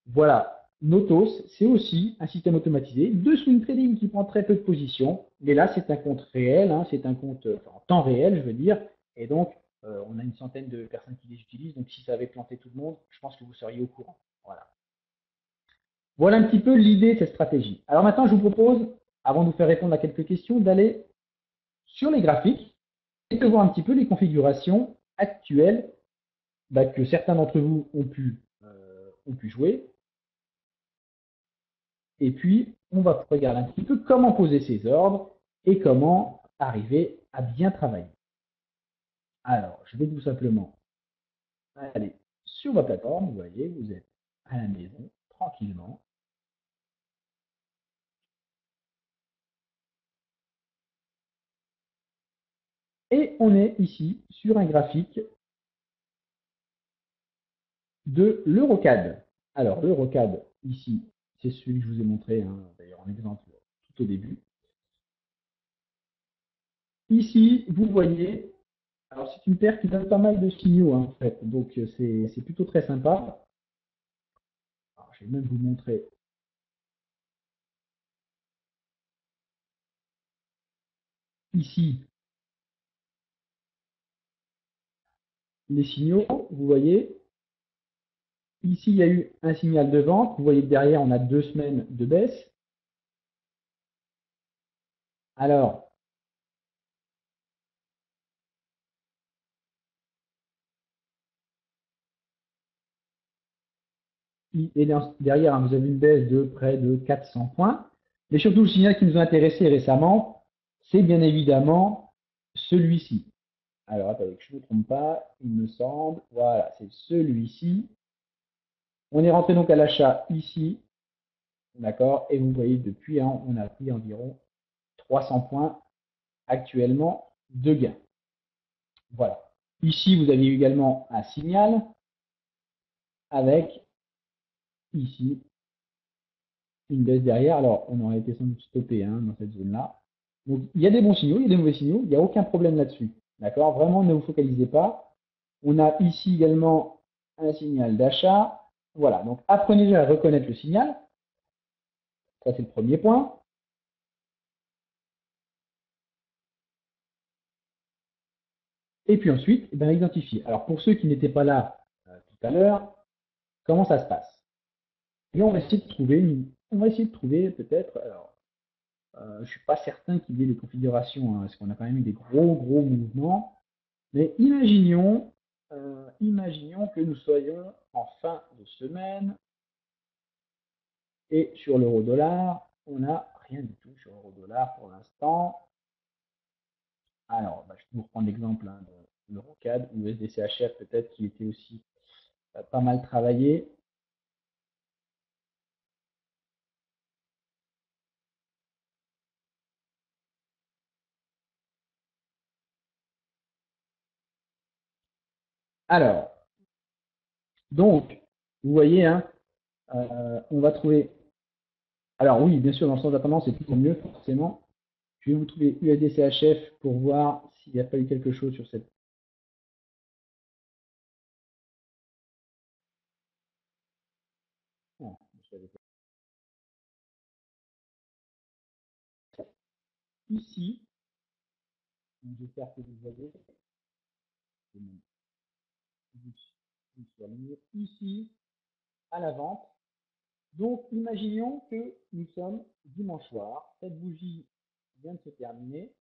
voilà, Notos, c'est aussi un système automatisé de swing trading qui prend très peu de positions, mais là c'est un compte réel, hein, c'est un compte en temps réel, je veux dire, et donc on a une centaine de personnes qui les utilisent, donc si ça avait planté tout le monde, je pense que vous seriez au courant. Voilà. Voilà un petit peu l'idée de cette stratégie. Alors maintenant, je vous propose, avant de vous faire répondre à quelques questions, d'aller sur les graphiques et de voir un petit peu les configurations actuelles que certains d'entre vous ont pu jouer. Et puis, on va regarder un petit peu comment poser ses ordres et comment arriver à bien travailler. Alors, je vais tout simplement aller sur ma plateforme. Vous voyez, vous êtes à la maison, tranquillement. Et on est ici sur un graphique de l'Eurocad. Alors, l'Eurocad, ici, c'est celui que je vous ai montré, hein, d'ailleurs en exemple tout au début. Ici, vous voyez, alors c'est une paire qui donne pas mal de signaux, hein, en fait, donc c'est plutôt très sympa. Alors, je vais même vous montrer ici les signaux, vous voyez. Ici, il y a eu un signal de vente. Vous voyez que derrière, on a 2 semaines de baisse. Alors, et derrière, hein, vous avez une baisse de près de 400 points. Mais surtout, le signal qui nous a intéressé récemment, c'est bien évidemment celui-ci. Alors, attendez que je ne me trompe pas, il me semble. Voilà, c'est celui-ci. On est rentré donc à l'achat ici. D'accord? Et vous voyez, depuis, hein, on a pris environ 300 points actuellement de gain. Voilà. Ici, vous avez également un signal avec ici une baisse derrière. Alors, on aurait été sans doute stoppé hein, dans cette zone-là. Donc, il y a des bons signaux, il y a des mauvais signaux, il n'y a aucun problème là-dessus. D'accord? Vraiment, ne vous focalisez pas. On a ici également un signal d'achat. Voilà, donc apprenez déjà à reconnaître le signal. Ça, c'est le premier point. Et puis ensuite, eh bien, identifier. Alors, pour ceux qui n'étaient pas là tout à l'heure, comment ça se passe? Et on va essayer de trouver, peut-être, alors, je ne suis pas certain qu'il y ait des configurations, hein, parce qu'on a quand même eu des gros mouvements. Mais imaginons que nous soyons en fin de semaine et sur l'euro-dollar, on n'a rien du tout sur l'euro-dollar pour l'instant. Alors, je vais vous reprendre l'exemple hein, de l'euro-CAD ou SDCHF peut-être qui était aussi pas mal travaillé. Alors, donc, vous voyez, hein, on va trouver. Alors oui, bien sûr, dans le sens de la tendance, c'est toujours mieux, forcément. Je vais vous trouver USDCHF pour voir s'il n'y a pas eu quelque chose sur cette. Oh, ici, j'espère que vous voyez, ici, à la vente. Donc, imaginons que nous sommes dimanche soir. Cette bougie vient de se terminer.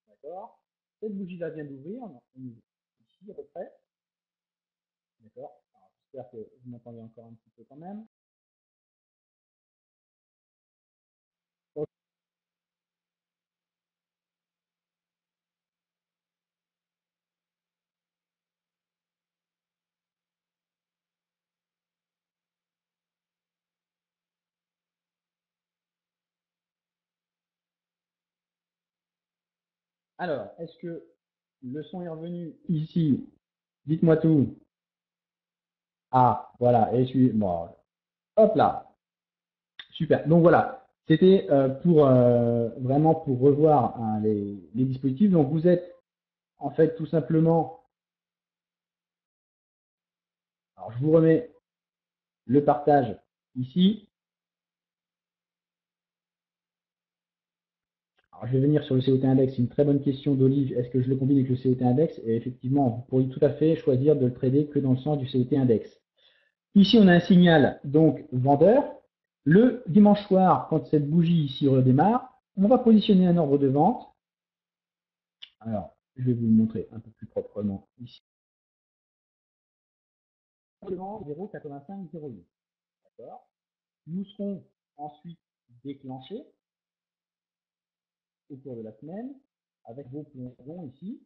D'accord? Cette bougie-là vient d'ouvrir. On est ici, à peu près. D'accord? J'espère que vous m'entendez encore un petit peu quand même. Alors, est-ce que le son est revenu ici? Dites-moi tout. Ah, voilà. Et je suis. Bon, hop là. Super. Donc voilà. C'était pour vraiment pour revoir hein, les dispositifs. Donc vous êtes en fait tout simplement. Alors je vous remets le partage ici. Alors, je vais venir sur le COT index. C'est une très bonne question d'Olive. Est-ce que je le combine avec le COT index? Et effectivement, vous pourriez tout à fait choisir de le trader que dans le sens du COT index. Ici, on a un signal donc vendeur. Le dimanche soir, quand cette bougie ici redémarre, on va positionner un ordre de vente. Alors, je vais vous le montrer un peu plus proprement ici. Devant 0,8508. D'accord. Nous serons ensuite déclenchés au cours de la semaine avec vos plongeons ici.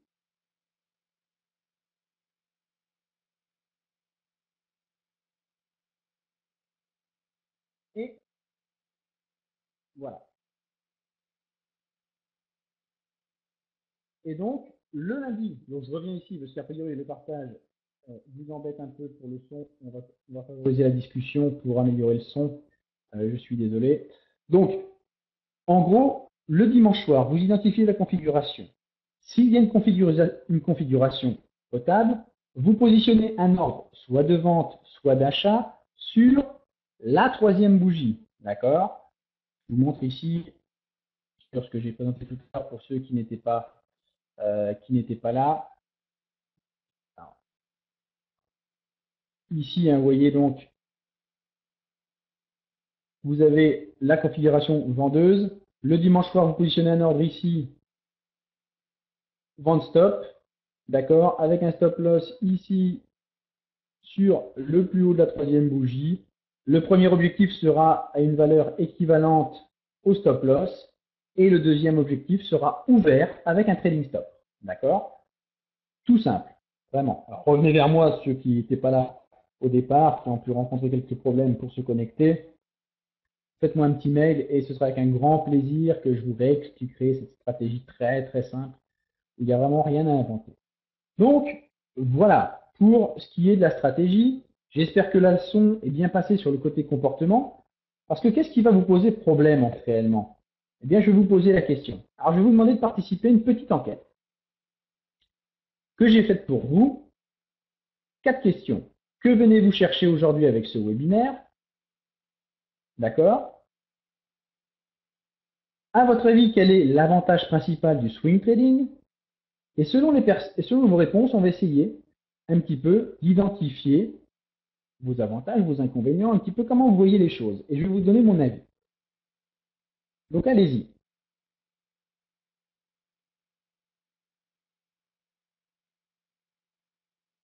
Et voilà. Et donc, le lundi, donc je reviens ici parce qu'a priori le partage vous embête un peu pour le son. On va favoriser la discussion pour améliorer le son. Je suis désolé. Donc, en gros, le dimanche soir, vous identifiez la configuration. S'il y a une configuration potable, vous positionnez un ordre, soit de vente, soit d'achat, sur la troisième bougie. D'accord? Je vous montre ici sur ce que j'ai présenté tout à l'heure pour ceux qui n'étaient pas là. Alors, ici, hein, vous voyez donc, vous avez la configuration vendeuse. Le dimanche soir, vous positionnez un ordre ici, vente stop, d'accord, avec un stop loss ici sur le plus haut de la troisième bougie. Le premier objectif sera à une valeur équivalente au stop loss et le deuxième objectif sera ouvert avec un trading stop. D'accord? Tout simple, vraiment. Alors, revenez vers moi, ceux qui n'étaient pas là au départ, qui ont pu rencontrer quelques problèmes pour se connecter. Faites-moi un petit mail et ce sera avec un grand plaisir que je vous réexpliquerai cette stratégie très très simple. Il n'y a vraiment rien à inventer. Donc, voilà, pour ce qui est de la stratégie, j'espère que la leçon est bien passée sur le côté comportement. Parce que qu'est-ce qui va vous poser problème en fait, réellement? Eh bien, je vais vous poser la question. Alors, je vais vous demander de participer à une petite enquête que j'ai faite pour vous. 4 questions. Que venez-vous chercher aujourd'hui avec ce webinaire? D'accord? À votre avis, quel est l'avantage principal du swing trading? Et selon vos réponses, on va essayer un petit peu d'identifier vos avantages, vos inconvénients, un petit peu comment vous voyez les choses. Et je vais vous donner mon avis. Donc allez-y.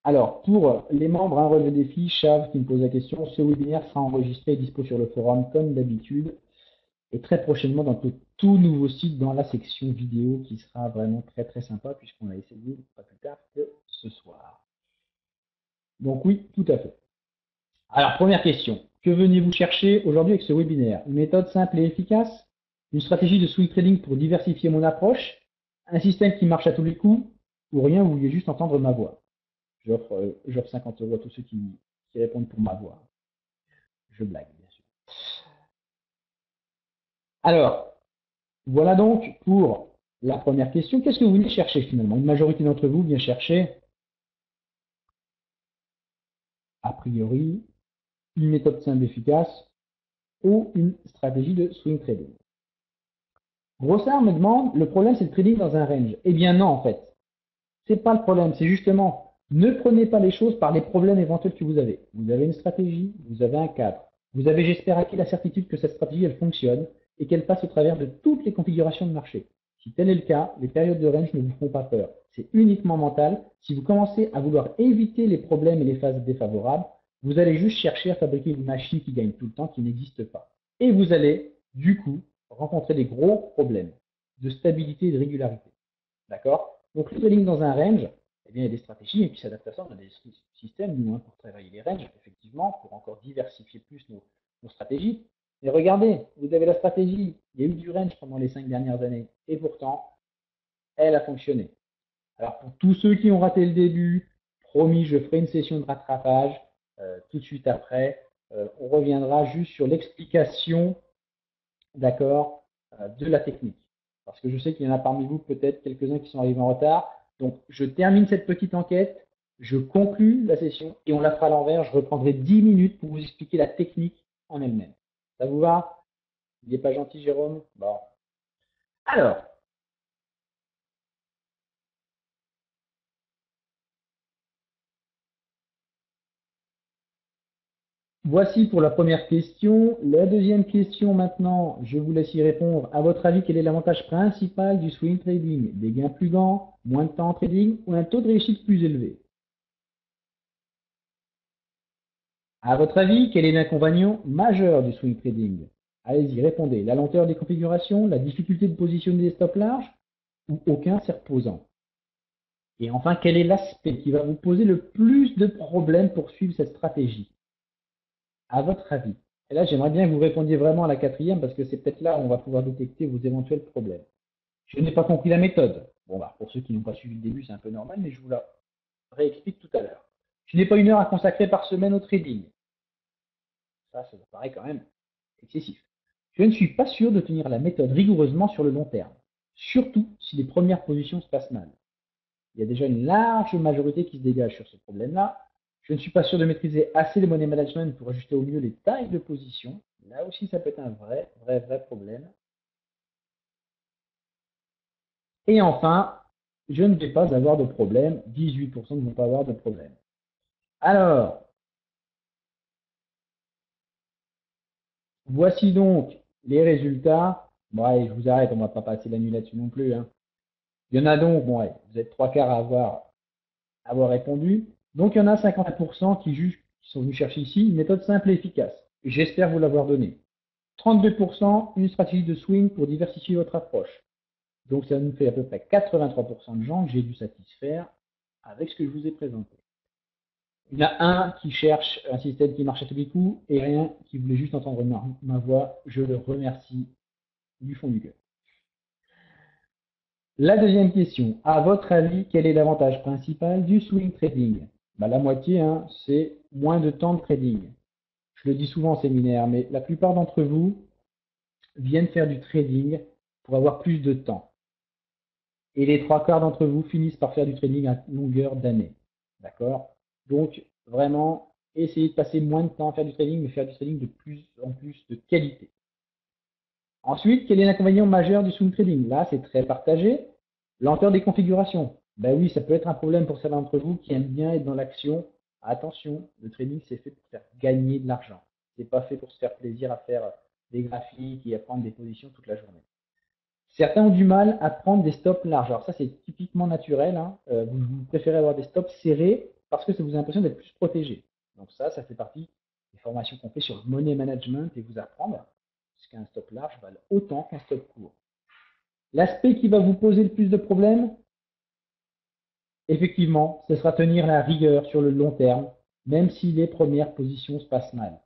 Alors, pour les membres, un relevé défi, Chav qui me pose la question, ce webinaire sera enregistré et dispo sur le forum comme d'habitude et très prochainement dans tout nouveau site dans la section vidéo qui sera vraiment très très sympa puisqu'on a essayé pas plus tard que ce soir. Donc oui, tout à fait. Alors, première question. Que venez-vous chercher aujourd'hui avec ce webinaire? Une méthode simple et efficace? Une stratégie de swing trading pour diversifier mon approche? Un système qui marche à tous les coups? Ou rien, vous vouliez juste entendre ma voix? J'offre 50 € à tous ceux qui répondent pour ma voix. Je blague, bien sûr. Alors, voilà donc pour la première question. Qu'est-ce que vous venez chercher finalement? Une majorité d'entre vous vient chercher, a priori, une méthode simple et efficace ou une stratégie de swing trading. Grossard me demande, le problème c'est le trading dans un range. Eh bien non, en fait. C'est pas le problème. C'est justement, ne prenez pas les choses par les problèmes éventuels que vous avez. Vous avez une stratégie, vous avez un cadre. Vous avez, j'espère, acquis la certitude que cette stratégie, elle fonctionne et qu'elle passe au travers de toutes les configurations de marché. Si tel est le cas, les périodes de range ne vous font pas peur. C'est uniquement mental. Si vous commencez à vouloir éviter les problèmes et les phases défavorables, vous allez juste chercher à fabriquer une machine qui gagne tout le temps, qui n'existe pas. Et vous allez, du coup, rencontrer des gros problèmes de stabilité et de régularité. D'accord? Donc, le trading dans un range, eh bien, il y a des stratégies, et puis s'adapter à ça, on a des systèmes, nous, pour travailler les ranges, effectivement, pour encore diversifier plus nos stratégies. Mais regardez, vous avez la stratégie, il y a eu du range pendant les 5 dernières années, et pourtant, elle a fonctionné. Alors pour tous ceux qui ont raté le début, promis, je ferai une session de rattrapage tout de suite après. On reviendra juste sur l'explication, d'accord, de la technique. Parce que je sais qu'il y en a parmi vous peut-être quelques-uns qui sont arrivés en retard. Donc je termine cette petite enquête, je conclus la session et on la fera à l'envers. Je reprendrai 10 minutes pour vous expliquer la technique en elle-même. Ça vous va? Il n'est pas gentil, Jérôme? Bon. Alors, voici pour la première question. La deuxième question maintenant, je vous laisse y répondre. À votre avis, quel est l'avantage principal du swing trading? Des gains plus grands, moins de temps en trading ou un taux de réussite plus élevé? À votre avis, quel est l'inconvénient majeur du swing trading? Allez-y, répondez. La lenteur des configurations, la difficulté de positionner des stops larges ou aucun, c'est reposant? Et enfin, quel est l'aspect qui va vous poser le plus de problèmes pour suivre cette stratégie? À votre avis? Et là, j'aimerais bien que vous répondiez vraiment à la quatrième parce que c'est peut-être là où on va pouvoir détecter vos éventuels problèmes. Je n'ai pas compris la méthode. Bon, bah, pour ceux qui n'ont pas suivi le début, c'est un peu normal, mais je vous la réexplique tout à l'heure. Je n'ai pas une heure à consacrer par semaine au trading. Ça me paraît quand même excessif. Je ne suis pas sûr de tenir la méthode rigoureusement sur le long terme, surtout si les premières positions se passent mal. Il y a déjà une large majorité qui se dégage sur ce problème-là. Je ne suis pas sûr de maîtriser assez le money management pour ajuster au mieux les tailles de position. Là aussi, ça peut être un vrai problème. Et enfin, je ne vais pas avoir de problème. 18% ne vont pas avoir de problème. Alors, voici donc les résultats. Bon, allez, je vous arrête, on ne va pas passer la nuit là-dessus non plus, hein. Il y en a donc, bon, ouais, vous êtes trois quarts à avoir répondu. Donc, il y en a 50% qui jugent, qui sont venus chercher ici une méthode simple et efficace. J'espère vous l'avoir donnée. 32%, une stratégie de swing pour diversifier votre approche. Donc, ça nous fait à peu près 83% de gens que j'ai dû satisfaire avec ce que je vous ai présenté. Il y en a un qui cherche un système qui marche à tous les coups et rien qui voulait juste entendre ma voix. Je le remercie du fond du cœur. La deuxième question. À votre avis, quel est l'avantage principal du swing trading? Bah, la moitié, hein, c'est moins de temps de trading. Je le dis souvent en séminaire, mais la plupart d'entre vous viennent faire du trading pour avoir plus de temps. Et les trois quarts d'entre vous finissent par faire du trading à longueur d'année. D'accord? Donc, vraiment, essayez de passer moins de temps à faire du trading, mais faire du trading de plus en plus de qualité. Ensuite, quel est l'inconvénient majeur du swing trading? Là, c'est très partagé. Lenteur des configurations. Ben oui, ça peut être un problème pour certains d'entre vous qui aiment bien être dans l'action. Attention, le trading, c'est fait pour faire gagner de l'argent. C'est pas fait pour se faire plaisir à faire des graphiques et à prendre des positions toute la journée. Certains ont du mal à prendre des stops larges. Alors ça, c'est typiquement naturel, hein. Vous préférez avoir des stops serrés parce que ça vous a l'impression d'être plus protégé. Donc ça fait partie des formations qu'on fait sur le money management et vous apprendre qu'un stop large vale autant qu'un stop court. L'aspect qui va vous poser le plus de problèmes, effectivement, ce sera tenir la rigueur sur le long terme, même si les premières positions se passent mal.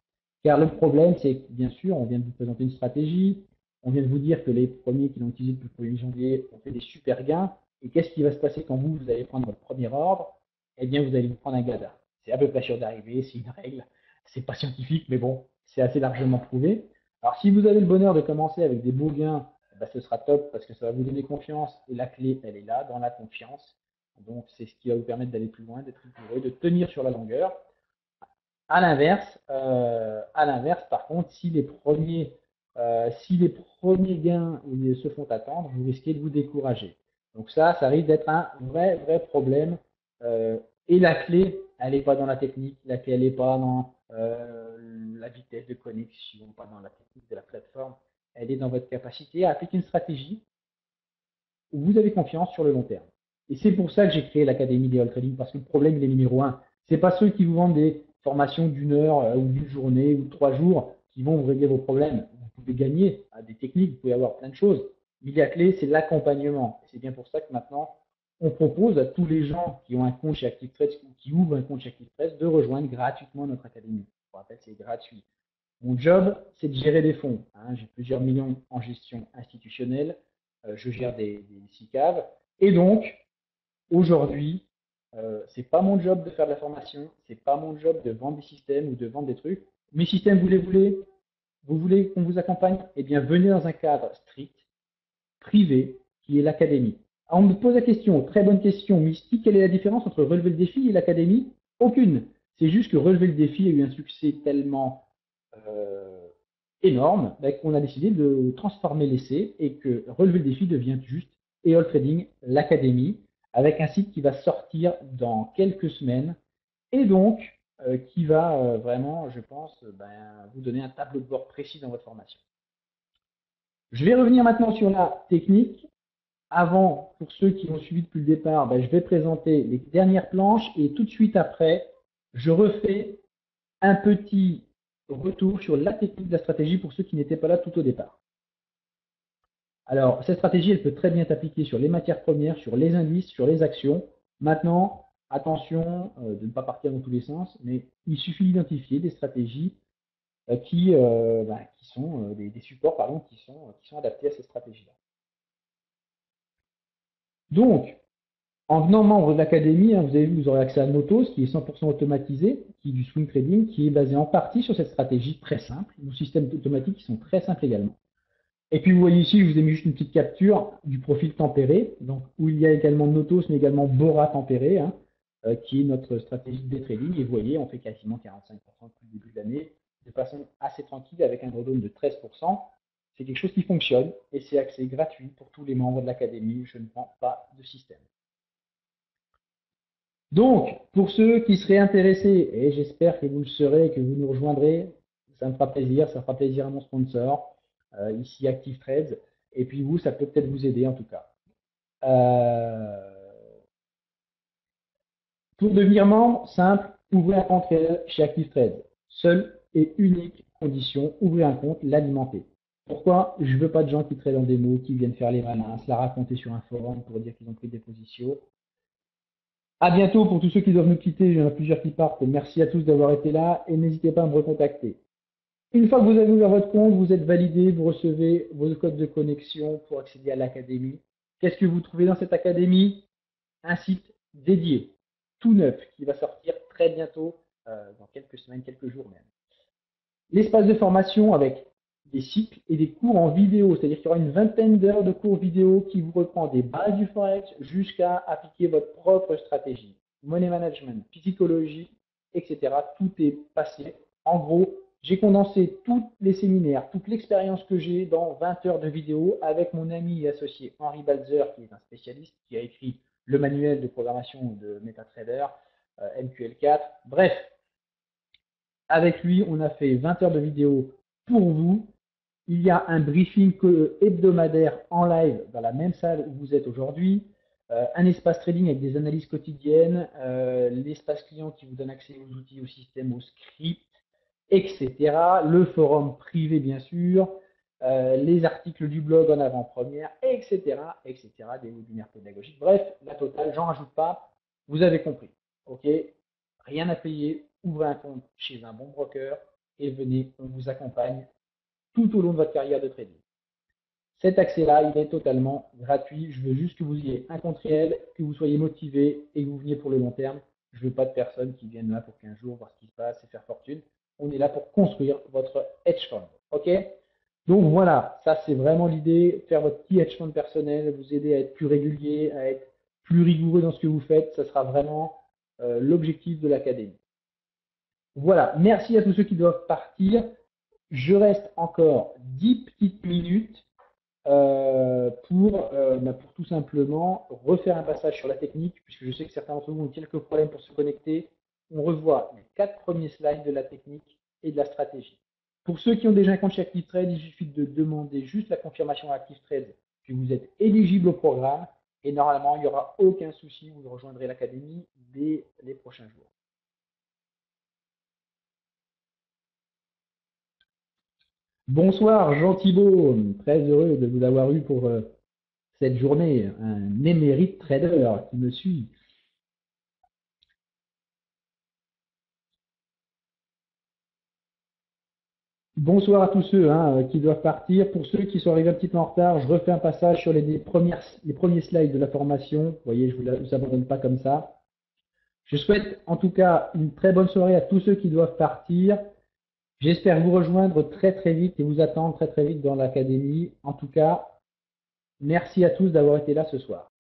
Car le problème, c'est que, bien sûr, on vient de vous présenter une stratégie, on vient de vous dire que les premiers qui l'ont utilisé depuis le 1er janvier ont fait des super gains. Et qu'est-ce qui va se passer quand vous allez prendre votre premier ordre? Eh bien, vous allez vous prendre un gada. C'est à peu près sûr d'arriver, c'est une règle. C'est pas scientifique, mais bon, c'est assez largement prouvé. Alors, si vous avez le bonheur de commencer avec des beaux gains, ben, ce sera top parce que ça va vous donner confiance. Et la clé, elle est là, dans la confiance. Donc, c'est ce qui va vous permettre d'aller plus loin, d'être rigoureux, de tenir sur la longueur. À l'inverse, par contre, si les premiers gains se font attendre, vous risquez de vous décourager. Donc ça risque d'être un vrai problème. Et la clé, elle n'est pas dans la technique, la clé, elle n'est pas dans la vitesse de connexion, pas dans la technique de la plateforme. Elle est dans votre capacité à appliquer une stratégie où vous avez confiance sur le long terme. Et c'est pour ça que j'ai créé l'Académie des All Trading, parce que le problème, il est numéro un. Ce n'est pas ceux qui vous vendent des formations d'une heure ou d'une journée ou de 3 jours qui vont vous régler vos problèmes. Vous pouvez gagner à des techniques, vous pouvez avoir plein de choses. Mais la clé, c'est l'accompagnement. C'est bien pour ça que maintenant, on propose à tous les gens qui ont un compte chez ActiveTrade ou qui ouvrent un compte chez ActiveTrade de rejoindre gratuitement notre académie. Je vous rappelle, c'est gratuit. Mon job, c'est de gérer des fonds, hein. J'ai plusieurs millions en gestion institutionnelle. Je gère des SICAV Et donc, aujourd'hui, c'est pas mon job de faire de la formation, c'est pas mon job de vendre des systèmes ou de vendre des trucs. Mes systèmes, vous voulez qu'on vous accompagne? Eh bien, venez dans un cadre strict, privé, qui est l'académie. On me pose la question, très bonne question, Mystique, quelle est la différence entre relever le défi et l'académie? Aucune. C'est juste que relever le défi a eu un succès tellement euh, énorme qu'on a décidé de transformer l'essai et que relever le défi devient juste EOL Trading, l'académie, avec un site qui va sortir dans quelques semaines et donc qui va vraiment, je pense, vous donner un tableau de bord précis dans votre formation. Je vais revenir maintenant sur la technique. Avant, pour ceux qui ont suivi depuis le départ, je vais présenter les dernières planches et tout de suite après, je refais un petit retour sur la technique de la stratégie pour ceux qui n'étaient pas là tout au départ. Alors, cette stratégie, elle peut très bien s'appliquer sur les matières premières, sur les indices, sur les actions. Maintenant, attention de ne pas partir dans tous les sens, mais il suffit d'identifier des stratégies qui sont des supports qui sont adaptés à ces stratégies-là. Donc, en venant membre de l'académie, vous avez vu, vous aurez accès à Notos, qui est 100% automatisé, qui est du swing trading, qui est basé en partie sur cette stratégie très simple. Nos systèmes automatiques qui sont très simples également. Et puis vous voyez ici, je vous ai mis juste une petite capture du profil tempéré, donc où il y a également Notos, mais également Bora tempéré, qui est notre stratégie de day trading. Et vous voyez, on fait quasiment 45% depuis le début de l'année, de façon assez tranquille, avec un drawdown de 13%. C'est quelque chose qui fonctionne et c'est accès gratuit pour tous les membres de l'académie. Je ne vends pas de système. Donc, pour ceux qui seraient intéressés, et j'espère que vous le serez, que vous nous rejoindrez, ça me fera plaisir, ça fera plaisir à mon sponsor, ici Active Trades, et puis vous, ça peut peut-être vous aider en tout cas. Pour devenir membre, simple, ouvrez un compte réel chez Active Trades. Seule et unique condition, ouvrez un compte, l'alimenter. Pourquoi? Je veux pas de gens qui traitent en démo, qui viennent faire les malins, se la raconter sur un forum pour dire qu'ils ont pris des positions. À bientôt pour tous ceux qui doivent nous quitter. Il y en a plusieurs qui partent. Merci à tous d'avoir été là et n'hésitez pas à me recontacter. Une fois que vous avez ouvert votre compte, vous êtes validé, vous recevez vos codes de connexion pour accéder à l'académie. Qu'est-ce que vous trouvez dans cette académie? Un site dédié, tout neuf, qui va sortir très bientôt, dans quelques semaines, quelques jours même. L'espace de formation avec des cycles et des cours en vidéo, c'est-à-dire qu'il y aura une vingtaine d'heures de cours vidéo qui vous reprend des bases du Forex jusqu'à appliquer votre propre stratégie, money management, psychologie, etc. Tout est passé. En gros, j'ai condensé tous les séminaires, toute l'expérience que j'ai dans 20 heures de vidéo avec mon ami et associé Henri Balzer, qui est un spécialiste, qui a écrit le manuel de programmation de MetaTrader, MQL4. Bref, avec lui, on a fait 20 heures de vidéo pour vous. Il y a un briefing hebdomadaire en live dans la même salle où vous êtes aujourd'hui. Un espace trading avec des analyses quotidiennes, l'espace client qui vous donne accès aux outils, au système, au script, etc. Le forum privé, bien sûr. Les articles du blog en avant-première, etc., etc., des webinaires pédagogiques. Bref, la totale, j'en rajoute pas. Vous avez compris. OK? Rien à payer. Ouvrez un compte chez un bon broker et venez, on vous accompagne tout au long de votre carrière de trading. Cet accès-là, il est totalement gratuit. Je veux juste que vous ayez un compte réel, que vous soyez motivé et que vous veniez pour le long terme. Je ne veux pas de personnes qui viennent là pour 15 jours, voir ce qui se passe et faire fortune. On est là pour construire votre hedge fund. OK? Donc voilà, ça c'est vraiment l'idée, faire votre petit hedge fund personnel, vous aider à être plus régulier, à être plus rigoureux dans ce que vous faites. Ça sera vraiment l'objectif de l'académie. Voilà, merci à tous ceux qui doivent partir. Je reste encore 10 petites minutes pour tout simplement refaire un passage sur la technique, puisque je sais que certains d'entre vous ont quelques problèmes pour se connecter. On revoit les 4 premiers slides de la technique et de la stratégie. Pour ceux qui ont déjà un compte chez ActiveTrade, il suffit de demander juste la confirmation à ActiveTrade que vous êtes éligible au programme et normalement, il n'y aura aucun souci, vous rejoindrez l'académie dès les prochains jours. Bonsoir Jean Thibault, très heureux de vous avoir eu pour cette journée, un émérite trader qui me suit. Bonsoir à tous ceux qui doivent partir. Pour ceux qui sont arrivés un petit peu en retard, je refais un passage sur les premiers slides de la formation. Vous voyez, je ne vous abandonne pas comme ça. Je souhaite en tout cas une très bonne soirée à tous ceux qui doivent partir. J'espère vous rejoindre très très vite et vous attendre très très vite dans l'académie. En tout cas, merci à tous d'avoir été là ce soir.